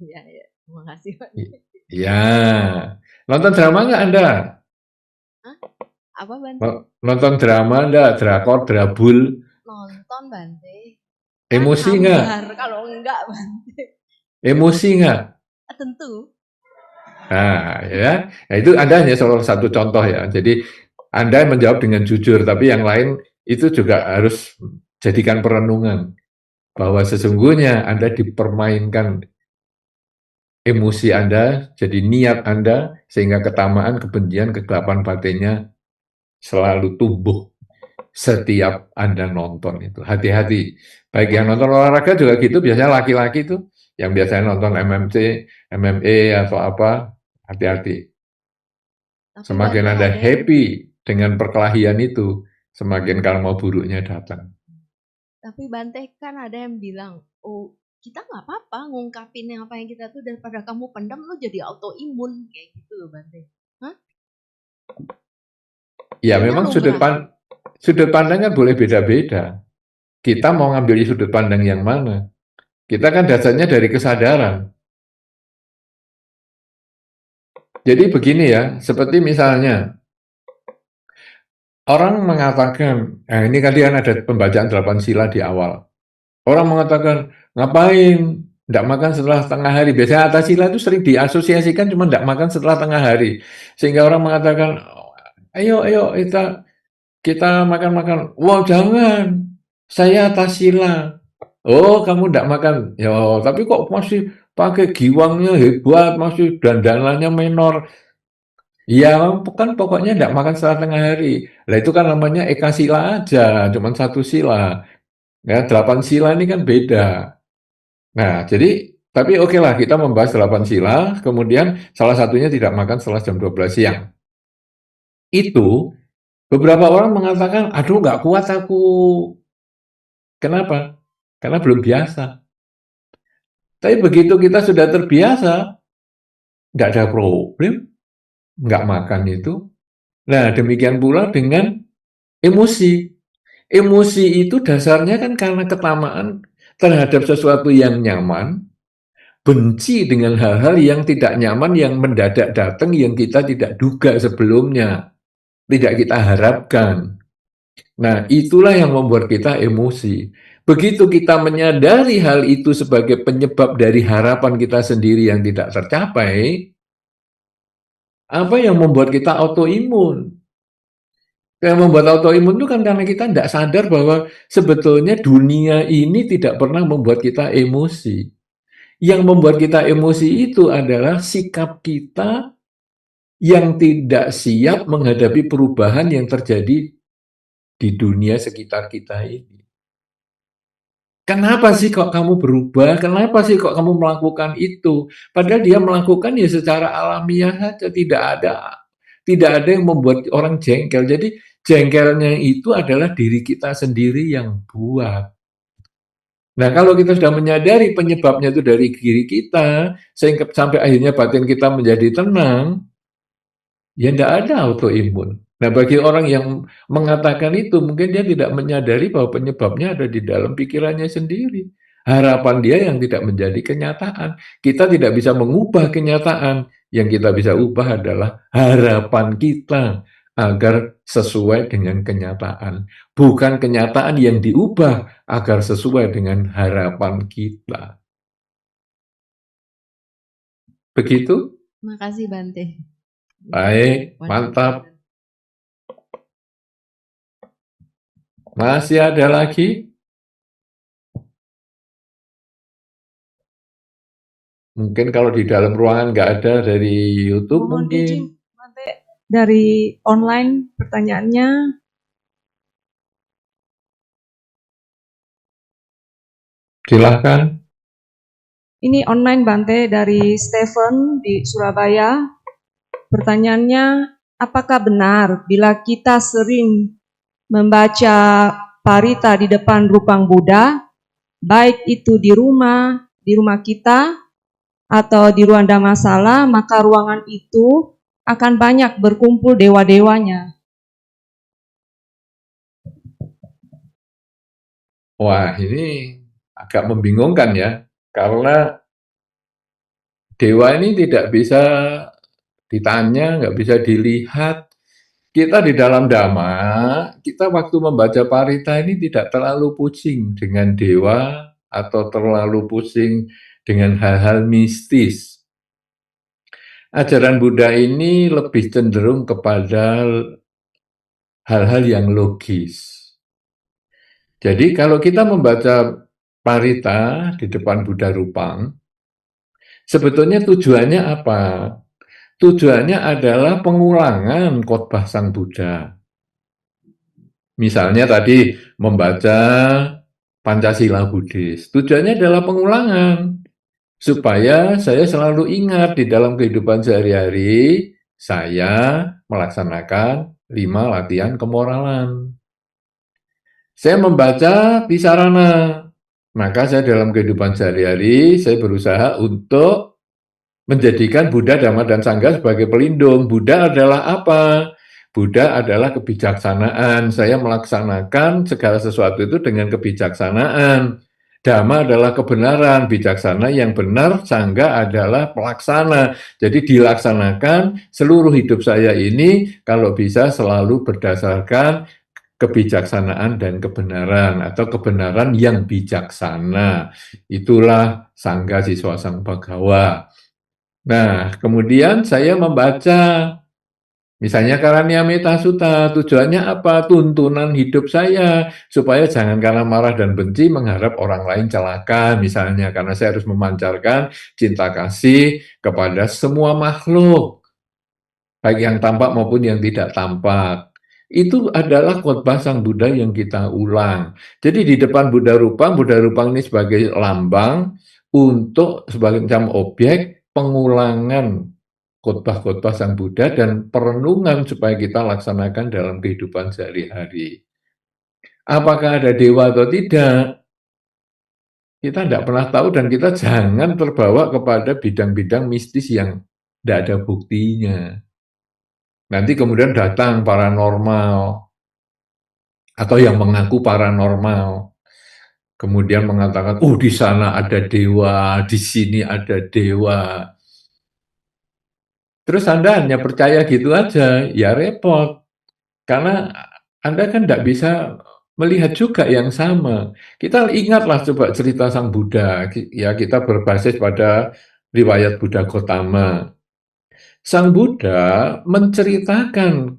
Iya, ya. Terima kasih Pak. Ya, nonton drama nggak Anda? Hah? Apa Bante? Nonton drama nggak? Drakor, drabul? Nonton Bante. Emosi nggak? Kalau enggak Bante. Emosi nggak? Tentu. Nah, ya, nah, itu Anda hanya salah satu contoh ya. Jadi Anda menjawab dengan jujur, tapi yang lain itu juga harus jadikan perenungan bahwa sesungguhnya Anda dipermainkan emosi Anda, jadi niat Anda, sehingga ketamaan, kebencian, kegelapan batinnya selalu tumbuh setiap Anda nonton itu. Hati-hati. Baik yang nonton olahraga juga gitu, biasanya laki-laki tuh, yang biasanya nonton MMC, MMA atau apa, hati-hati. Semakin Anda happy dengan perkelahian itu, semakin karma buruknya datang. Tapi Bante kan ada yang bilang, oh kita nggak apa-apa ngungkapin apa yang kita tuh daripada kamu pendam lu jadi autoimun kayak gitu loh Bante. Hah? Ya memang sudut pandang kan boleh beda-beda. Kita mau ngambil sudut pandang yang mana? Kita kan dasarnya dari kesadaran. Jadi begini ya, seperti misalnya orang mengatakan, ini kan ada pembacaan 8 sila di awal. Orang mengatakan, ngapain? Tidak makan setelah tengah hari. Biasanya atas sila itu sering diasosiasikan cuma tidak makan setelah tengah hari. Sehingga orang mengatakan, ayo kita makan-makan. Wow, jangan. Saya atas sila. Oh, kamu tidak makan. Ya, tapi kok masih pakai giwangnya hebat, masih dandanannya menor. Ya, kan pokoknya tidak makan setelah tengah hari. Lah itu kan namanya eka sila aja, cuma 1 sila. Ya, 8 sila ini kan beda. Nah, jadi tapi oke lah kita membahas 8 sila, kemudian salah satunya tidak makan setelah jam 12 siang. Itu beberapa orang mengatakan, aduh nggak kuat aku. Kenapa? Karena belum biasa. Tapi begitu kita sudah terbiasa, nggak ada problem, nggak makan itu. Nah, demikian pula dengan emosi. Emosi itu dasarnya kan karena ketamaan terhadap sesuatu yang nyaman, benci dengan hal-hal yang tidak nyaman, yang mendadak datang, yang kita tidak duga sebelumnya, tidak kita harapkan. Nah, itulah yang membuat kita emosi. Begitu kita menyadari hal itu sebagai penyebab dari harapan kita sendiri yang tidak tercapai, apa yang membuat kita autoimun? Yang membuat autoimun itu kan karena kita tidak sadar bahwa sebetulnya dunia ini tidak pernah membuat kita emosi. Yang membuat kita emosi itu adalah sikap kita yang tidak siap menghadapi perubahan yang terjadi di dunia sekitar kita ini. Kenapa sih kok kamu berubah? Kenapa sih kok kamu melakukan itu? Padahal dia melakukan ya secara alamiah saja, tidak ada yang membuat orang jengkel. Jadi jengkelnya itu adalah diri kita sendiri yang buat. Nah, kalau kita sudah menyadari penyebabnya itu dari diri kita, sehingga sampai akhirnya batin kita menjadi tenang, ya tidak ada autoimun. Nah, bagi orang yang mengatakan itu, mungkin dia tidak menyadari bahwa penyebabnya ada di dalam pikirannya sendiri. Harapan dia yang tidak menjadi kenyataan. Kita tidak bisa mengubah kenyataan. Yang kita bisa ubah adalah harapan kita agar sesuai dengan kenyataan. Bukan kenyataan yang diubah agar sesuai dengan harapan kita. Begitu? Makasih Bante. Baik, mantap. Masih ada lagi? Mungkin kalau di dalam ruangan nggak ada dari YouTube Mohon mungkin. izin, Bante, dari online pertanyaannya. Silahkan. Ini online Bante dari Stephen di Surabaya. Pertanyaannya, apakah benar bila kita sering membaca parita di depan rupang Buddha, baik itu di rumah kita, atau di ruang Dhammasala, maka ruangan itu akan banyak berkumpul dewa-dewanya? Wah, ini agak membingungkan ya, karena dewa ini tidak bisa ditanya, nggak bisa dilihat. Kita di dalam Dhamma, kita waktu membaca parita ini tidak terlalu pusing dengan dewa atau terlalu pusing dengan hal-hal mistis. Ajaran Buddha ini lebih cenderung kepada hal-hal yang logis. Jadi kalau kita membaca parita di depan Buddha Rupang, sebetulnya tujuannya apa? Tujuannya adalah pengulangan khotbah Sang Buddha. Misalnya tadi membaca Pancasila Buddhis, tujuannya adalah pengulangan. Supaya saya selalu ingat di dalam kehidupan sehari-hari, saya melaksanakan 5 latihan kemoralan. Saya membaca Pisarana, maka saya dalam kehidupan sehari-hari, saya berusaha untuk menjadikan Buddha, Dhamma, dan Sangha sebagai pelindung. Buddha adalah apa? Buddha adalah kebijaksanaan. Saya melaksanakan segala sesuatu itu dengan kebijaksanaan. Dhamma adalah kebenaran, bijaksana yang benar, Sangha adalah pelaksana. Jadi dilaksanakan seluruh hidup saya ini kalau bisa selalu berdasarkan kebijaksanaan dan kebenaran atau kebenaran yang bijaksana. Itulah Sangha Siswa Sang Bhagawa. Nah, kemudian saya membaca misalnya Karanyameta Sutta, tujuannya apa? Tuntunan hidup saya, supaya jangan karena marah dan benci mengharap orang lain celaka, misalnya karena saya harus memancarkan cinta kasih kepada semua makhluk, baik yang tampak maupun yang tidak tampak. Itu adalah khotbah Sang Buddha yang kita ulang. Jadi di depan Buddha Rupang ini sebagai lambang untuk sebagai macam objek pengulangan khotbah-khotbah Sang Buddha dan perenungan supaya kita laksanakan dalam kehidupan sehari-hari. Apakah ada dewa atau tidak? Kita tidak pernah tahu dan kita jangan terbawa kepada bidang-bidang mistis yang tidak ada buktinya. Nanti kemudian datang paranormal atau yang mengaku paranormal. Kemudian mengatakan, oh di sana ada dewa, di sini ada dewa. Terus Anda hanya percaya gitu aja, ya repot. Karena Anda kan tidak bisa melihat juga yang sama. Kita ingatlah coba cerita Sang Buddha, ya kita berbasis pada riwayat Buddha Gotama. Sang Buddha menceritakan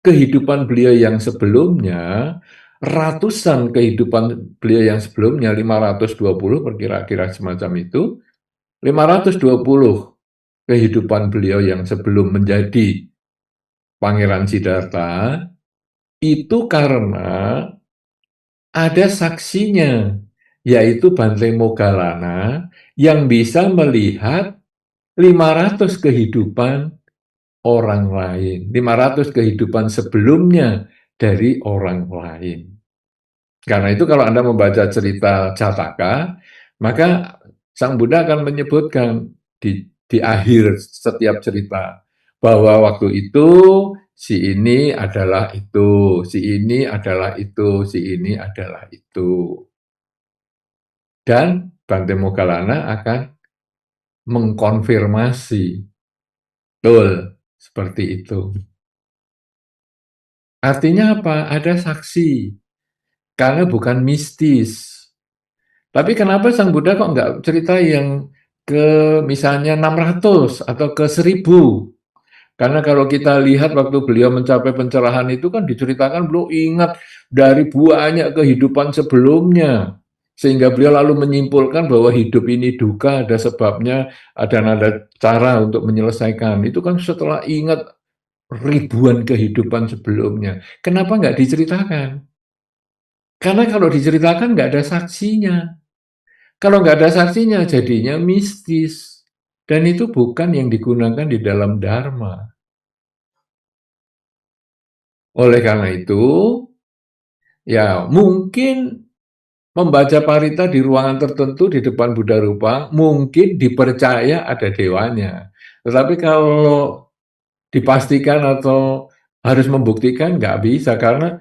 kehidupan beliau yang sebelumnya, ratusan kehidupan beliau yang sebelumnya, 520 kira-kira semacam itu, 520 kehidupan beliau yang sebelum menjadi Pangeran Siddhartha, itu karena ada saksinya, yaitu Bante Moggallana, yang bisa melihat 500 kehidupan orang lain, 500 kehidupan sebelumnya dari orang lain. Karena itu kalau Anda membaca cerita Jataka, maka Sang Buddha akan menyebutkan di akhir setiap cerita bahwa waktu itu si ini adalah itu, si ini adalah itu, si ini adalah itu. Dan Bante Moggallana akan mengkonfirmasi, betul, seperti itu. Artinya apa? Ada saksi, karena bukan mistis. Tapi kenapa Sang Buddha kok nggak cerita yang ke misalnya 600 atau ke 1000? Karena kalau kita lihat waktu beliau mencapai pencerahan itu kan diceritakan beliau ingat dari banyak kehidupan sebelumnya. Sehingga beliau lalu menyimpulkan bahwa hidup ini duka, ada sebabnya, dan ada cara untuk menyelesaikan. Itu kan setelah ingat ribuan kehidupan sebelumnya. Kenapa nggak diceritakan? Karena kalau diceritakan nggak ada saksinya. Kalau nggak ada saksinya, jadinya mistis. Dan itu bukan yang digunakan di dalam Dharma. Oleh karena itu, ya mungkin membaca parita di ruangan tertentu di depan Buddha Rupa, mungkin dipercaya ada dewanya. Tetapi kalau dipastikan atau harus membuktikan, nggak bisa, karena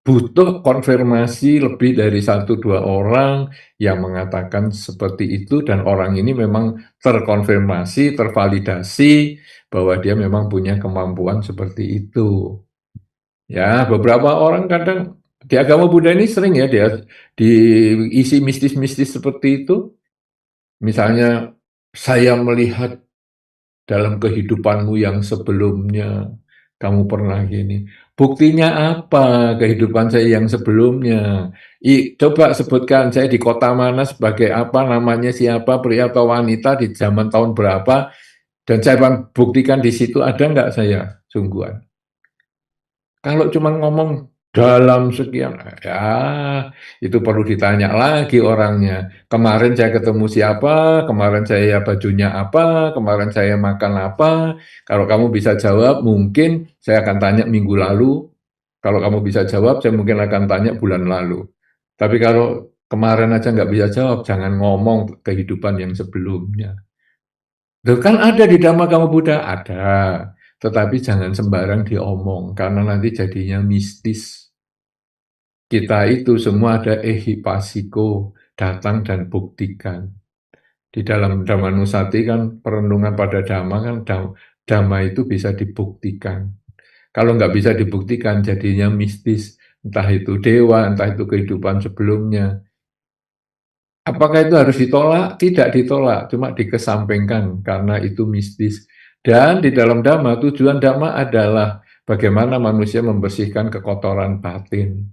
butuh konfirmasi lebih dari 1-2 orang yang mengatakan seperti itu, dan orang ini memang terkonfirmasi, tervalidasi bahwa dia memang punya kemampuan seperti itu. Ya, beberapa orang kadang di agama Buddha ini sering ya dia diisi mistis-mistis seperti itu. Misalnya, saya melihat dalam kehidupanmu yang sebelumnya, kamu pernah gini. Buktinya apa kehidupan saya yang sebelumnya? Coba sebutkan saya di kota mana, sebagai apa, namanya siapa, pria atau wanita, di zaman tahun berapa, dan saya buktikan di situ ada nggak saya sungguhan. Kalau cuma ngomong dalam sekian, ya itu perlu ditanya lagi orangnya. Kemarin saya ketemu siapa, kemarin saya bajunya apa, kemarin saya makan apa. Kalau kamu bisa jawab, mungkin saya akan tanya minggu lalu. Kalau kamu bisa jawab, saya mungkin akan tanya bulan lalu. Tapi kalau kemarin aja nggak bisa jawab, jangan ngomong kehidupan yang sebelumnya. Loh, kan ada di Dhamma Kamma Buddha, ada. Tetapi jangan sembarang diomong, karena nanti jadinya mistis. Kita itu semua ada ehipasiko, datang dan buktikan. Di dalam Dhammanusati kan perenungan pada Dhamma kan, Dhamma itu bisa dibuktikan. Kalau nggak bisa dibuktikan, jadinya mistis. Entah itu dewa, entah itu kehidupan sebelumnya. Apakah itu harus ditolak? Tidak ditolak, cuma dikesampingkan karena itu mistis. Dan di dalam Dhamma, tujuan Dhamma adalah bagaimana manusia membersihkan kekotoran batin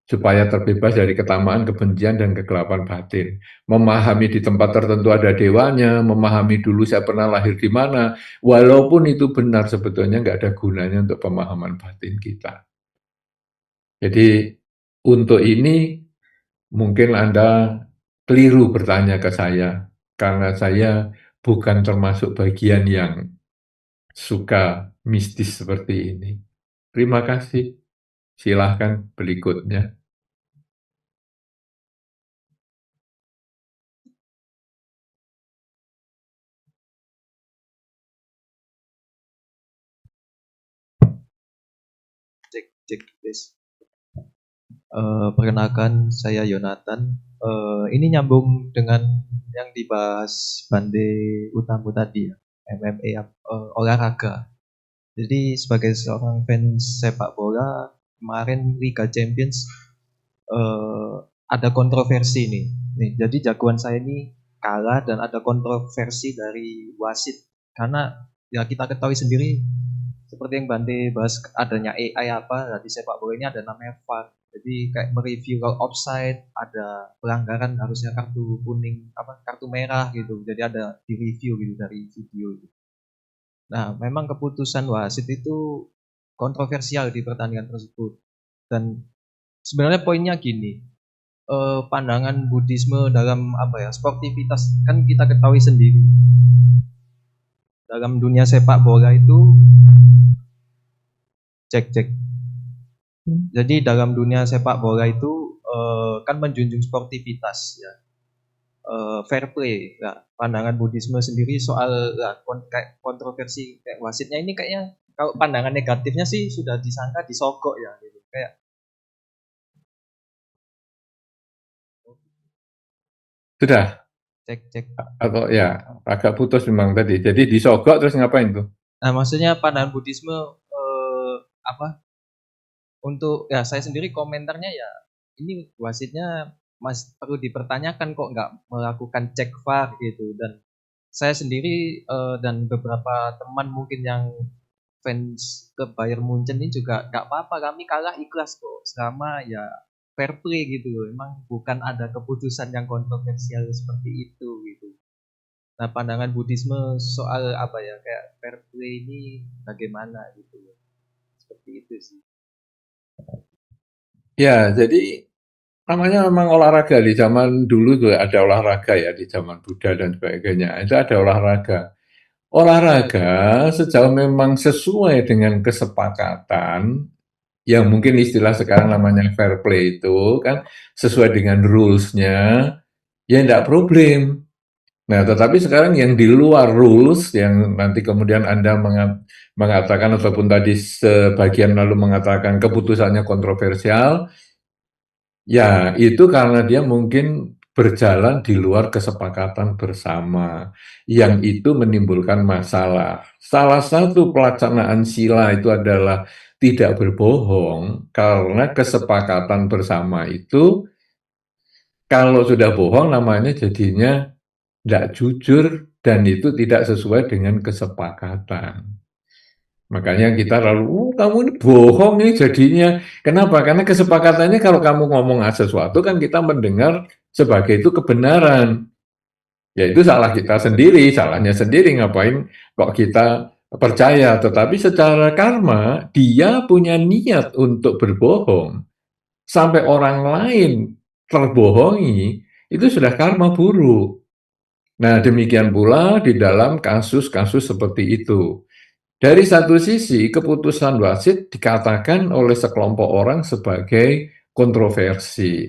supaya terbebas dari ketamaan, kebencian, dan kegelapan batin. Memahami di tempat tertentu ada dewanya, memahami dulu saya pernah lahir di mana, walaupun itu benar, sebetulnya nggak ada gunanya untuk pemahaman batin kita. Jadi untuk ini mungkin Anda keliru bertanya ke saya, karena saya bukan termasuk bagian yang suka mistis seperti ini. Terima kasih. Silahkan berikutnya. Cek, please. Perkenalkan, saya Yonatan. Ini nyambung dengan yang dibahas Bante Utamo tadi ya, MMA, olahraga. Jadi sebagai seorang fans sepak bola, kemarin Liga Champions ada kontroversi nih. Jadi jagoan saya ini kalah dan ada kontroversi dari wasit. Karena ya kita ketahui sendiri, seperti yang Bante bahas adanya AI apa di sepak bola ini ada namanya VAR. Jadi kayak mereview kalau offside, ada pelanggaran harusnya kartu kuning kartu merah gitu. Jadi ada di review gitu dari video gitu. Nah, memang keputusan wasit itu kontroversial di pertandingan tersebut. Dan sebenarnya poinnya gini, pandangan Buddhisme dalam sportivitas kan kita ketahui sendiri. Dalam dunia sepak bola itu cek. Jadi dalam dunia sepak bola itu kan menjunjung sportivitas ya. Fair play. Nah, pandangan Buddhisme sendiri soal kayak kontroversi kayak wasitnya ini kayaknya kalau pandangan negatifnya sih sudah disangka disogok ya gitu. Kayak Sudah cek. atau ya agak putus memang tadi. Jadi disogok terus ngapain tuh? Nah, maksudnya pandangan Buddhisme untuk ya saya sendiri komentarnya ya ini wasitnya perlu dipertanyakan kok nggak melakukan cek VAR gitu. Dan saya sendiri dan beberapa teman mungkin yang fans ke Bayern Munchen ini juga nggak apa-apa, kami kalah ikhlas kok selama ya fair play gitu loh. Emang bukan ada keputusan yang kontroversial seperti itu gitu. Nah, pandangan Buddhisme soal kayak fair play ini bagaimana gitu loh. Seperti itu sih. Ya, jadi namanya memang olahraga. Di zaman dulu tuh ada olahraga ya, di zaman Buddha dan sebagainya. Itu ada olahraga. Olahraga sejauh memang sesuai dengan kesepakatan, yang mungkin istilah sekarang namanya fair play itu kan sesuai dengan rules-nya, ya enggak problem. Nah, tetapi sekarang yang di luar rules, yang nanti kemudian Anda mengatakan ataupun tadi sebagian lalu mengatakan keputusannya kontroversial, ya itu karena dia mungkin berjalan di luar kesepakatan bersama, yang itu menimbulkan masalah. Salah satu pelaksanaan sila itu adalah tidak berbohong, karena kesepakatan bersama itu, kalau sudah bohong namanya jadinya tidak jujur, dan itu tidak sesuai dengan kesepakatan. Makanya kita lalu, kamu ini bohong nih jadinya. Kenapa? Karena kesepakatannya kalau kamu ngomong sesuatu kan kita mendengar sebagai itu kebenaran. Ya itu salah kita sendiri, salahnya sendiri, ngapain kok kita percaya. Tetapi secara karma, dia punya niat untuk berbohong. Sampai orang lain terbohongi, itu sudah karma buruk. Nah, demikian pula di dalam kasus-kasus seperti itu. Dari satu sisi, keputusan wasit dikatakan oleh sekelompok orang sebagai kontroversi.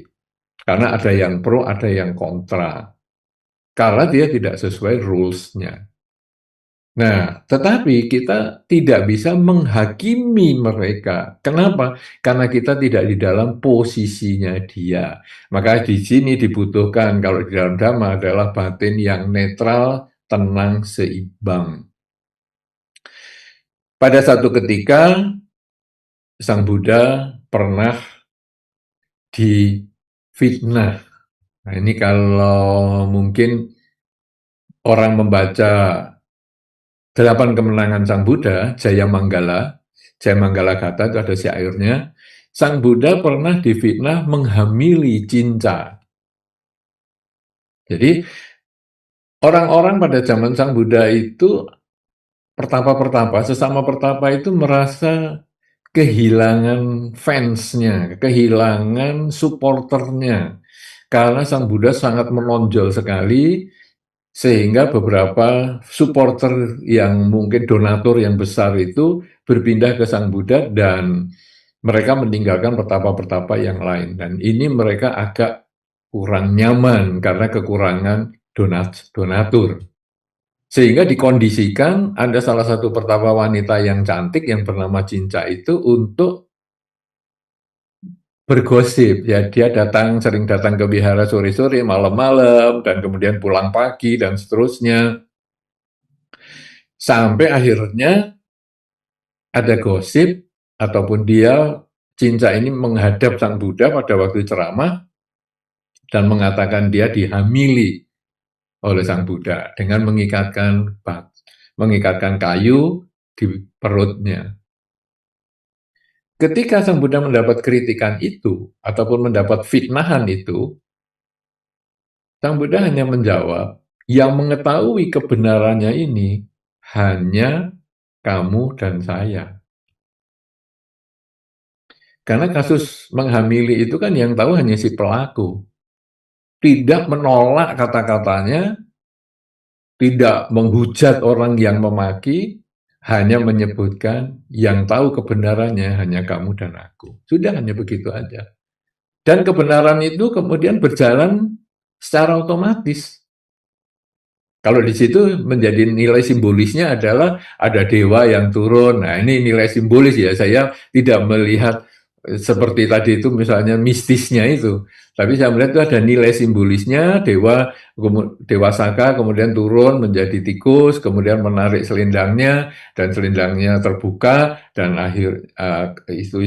Karena ada yang pro, ada yang kontra. Karena dia tidak sesuai rules-nya. Nah, tetapi kita tidak bisa menghakimi mereka. Kenapa? Karena kita tidak di dalam posisinya dia. Maka di sini dibutuhkan, kalau di dalam Dhamma adalah batin yang netral, tenang, seimbang. Pada satu ketika, Sang Buddha pernah difitnah. Nah, ini kalau mungkin orang membaca 8 kemenangan Sang Buddha, Jaya Manggala Gata itu ada syairnya. Sang Buddha pernah difitnah menghamili cinta. Jadi orang-orang pada zaman Sang Buddha itu pertapa-pertapa, sesama pertapa itu merasa kehilangan fansnya, kehilangan supporternya. Karena Sang Buddha sangat menonjol sekali, sehingga beberapa supporter yang mungkin donatur yang besar itu berpindah ke Sang Buddha dan mereka meninggalkan pertapa-pertapa yang lain. Dan ini mereka agak kurang nyaman karena kekurangan donatur. Sehingga dikondisikan ada salah satu pertapa wanita yang cantik yang bernama Cinca itu untuk bergosip. Ya, dia sering datang ke wihara sore-sore, malam-malam, dan kemudian pulang pagi, dan seterusnya. Sampai akhirnya ada gosip, ataupun Cinca ini menghadap Sang Buddha pada waktu ceramah, dan mengatakan dia dihamili oleh Sang Buddha dengan mengikatkan kayu di perutnya. Ketika Sang Buddha mendapat kritikan itu, ataupun mendapat fitnahan itu, Sang Buddha hanya menjawab, yang mengetahui kebenarannya ini hanya kamu dan saya. Karena kasus menghamili itu kan yang tahu hanya si pelaku. Tidak menolak kata-katanya, tidak menghujat orang yang memaki, hanya menyebutkan yang tahu kebenarannya hanya kamu dan aku. Sudah hanya begitu aja. Dan kebenaran itu kemudian berjalan secara otomatis. Kalau di situ menjadi nilai simbolisnya adalah ada dewa yang turun. Nah, ini nilai simbolis ya. Saya tidak melihat seperti tadi itu misalnya mistisnya itu. Tapi saya melihat itu ada nilai simbolisnya, dewa Saka kemudian turun menjadi tikus, kemudian menarik selendangnya dan selendangnya terbuka dan itu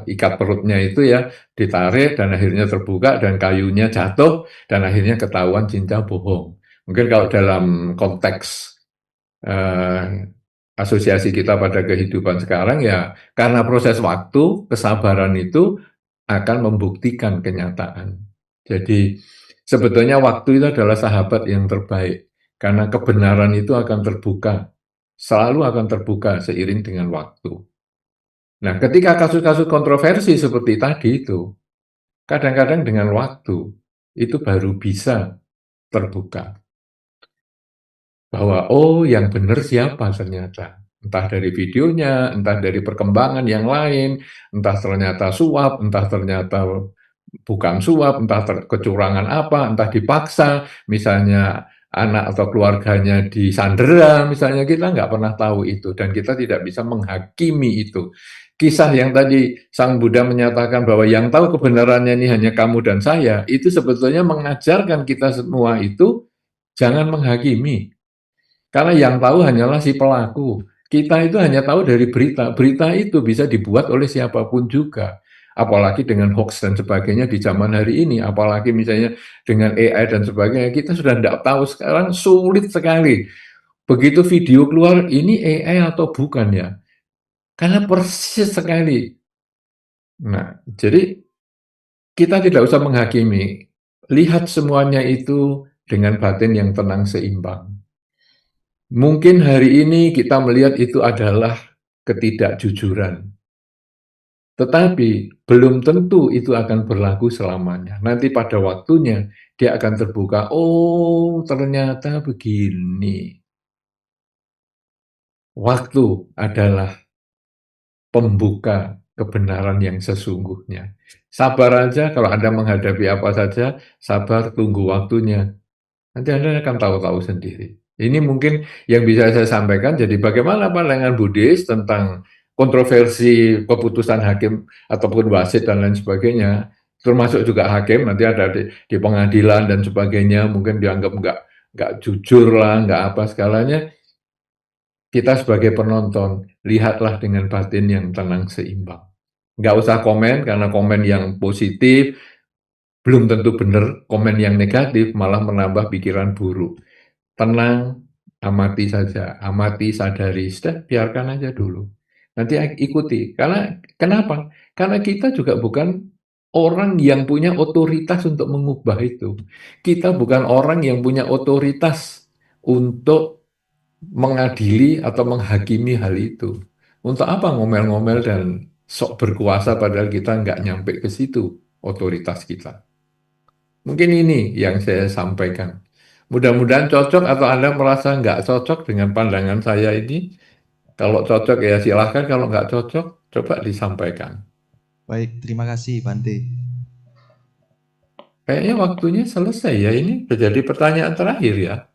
ikat perutnya itu ya ditarik dan akhirnya terbuka dan kayunya jatuh dan akhirnya ketahuan cinta bohong. Mungkin kalau dalam konteks asosiasi kita pada kehidupan sekarang ya karena proses waktu, kesabaran itu akan membuktikan kenyataan. Jadi sebetulnya waktu itu adalah sahabat yang terbaik karena kebenaran itu akan terbuka, selalu akan terbuka seiring dengan waktu. Nah, ketika kasus-kasus kontroversi seperti tadi itu, kadang-kadang dengan waktu itu baru bisa terbuka. Bahwa oh yang benar siapa ternyata. Entah dari videonya, entah dari perkembangan yang lain, entah ternyata suap, entah ternyata bukan suap, entah kecurangan apa, entah dipaksa, misalnya anak atau keluarganya disandera, misalnya kita nggak pernah tahu itu, dan kita tidak bisa menghakimi itu. Kisah yang tadi Sang Buddha menyatakan bahwa yang tahu kebenarannya ini hanya kamu dan saya, itu sebetulnya mengajarkan kita semua itu jangan menghakimi. Karena yang tahu hanyalah si pelaku. Kita itu hanya tahu dari berita. Berita itu bisa dibuat oleh siapapun juga. Apalagi dengan hoax dan sebagainya di zaman hari ini. Apalagi misalnya dengan AI dan sebagainya. Kita sudah tidak tahu sekarang, sulit sekali. Begitu video keluar, ini AI atau bukan ya? Karena persis sekali. Nah, jadi kita tidak usah menghakimi. Lihat semuanya itu dengan batin yang tenang seimbang. Mungkin hari ini kita melihat itu adalah ketidakjujuran. Tetapi belum tentu itu akan berlaku selamanya. Nanti pada waktunya dia akan terbuka, oh ternyata begini. Waktu adalah pembuka kebenaran yang sesungguhnya. Sabar aja kalau Anda menghadapi apa saja, sabar tunggu waktunya. Nanti Anda akan tahu-tahu sendiri. Ini mungkin yang bisa saya sampaikan. Jadi bagaimana pandangan Buddhis tentang kontroversi keputusan hakim ataupun wasit dan lain sebagainya, termasuk juga hakim nanti ada di pengadilan dan sebagainya, mungkin dianggap nggak jujur lah, nggak apa segalanya. Kita sebagai penonton lihatlah dengan batin yang tenang seimbang. Nggak usah komen karena komen yang positif belum tentu benar, komen yang negatif malah menambah pikiran buruk. Tenang, amati saja, amati, sadari, sudah biarkan aja dulu. Nanti ikuti. Karena kenapa? Karena kita juga bukan orang yang punya otoritas untuk mengubah itu. Kita bukan orang yang punya otoritas untuk mengadili atau menghakimi hal itu. Untuk apa ngomel-ngomel dan sok berkuasa padahal kita nggak nyampe ke situ otoritas kita. Mungkin ini yang saya sampaikan. Mudah-mudahan cocok atau Anda merasa nggak cocok dengan pandangan saya ini. Kalau cocok ya silahkan, kalau nggak cocok coba disampaikan. Baik, terima kasih Bante. Kayaknya waktunya selesai ya, ini menjadi pertanyaan terakhir ya.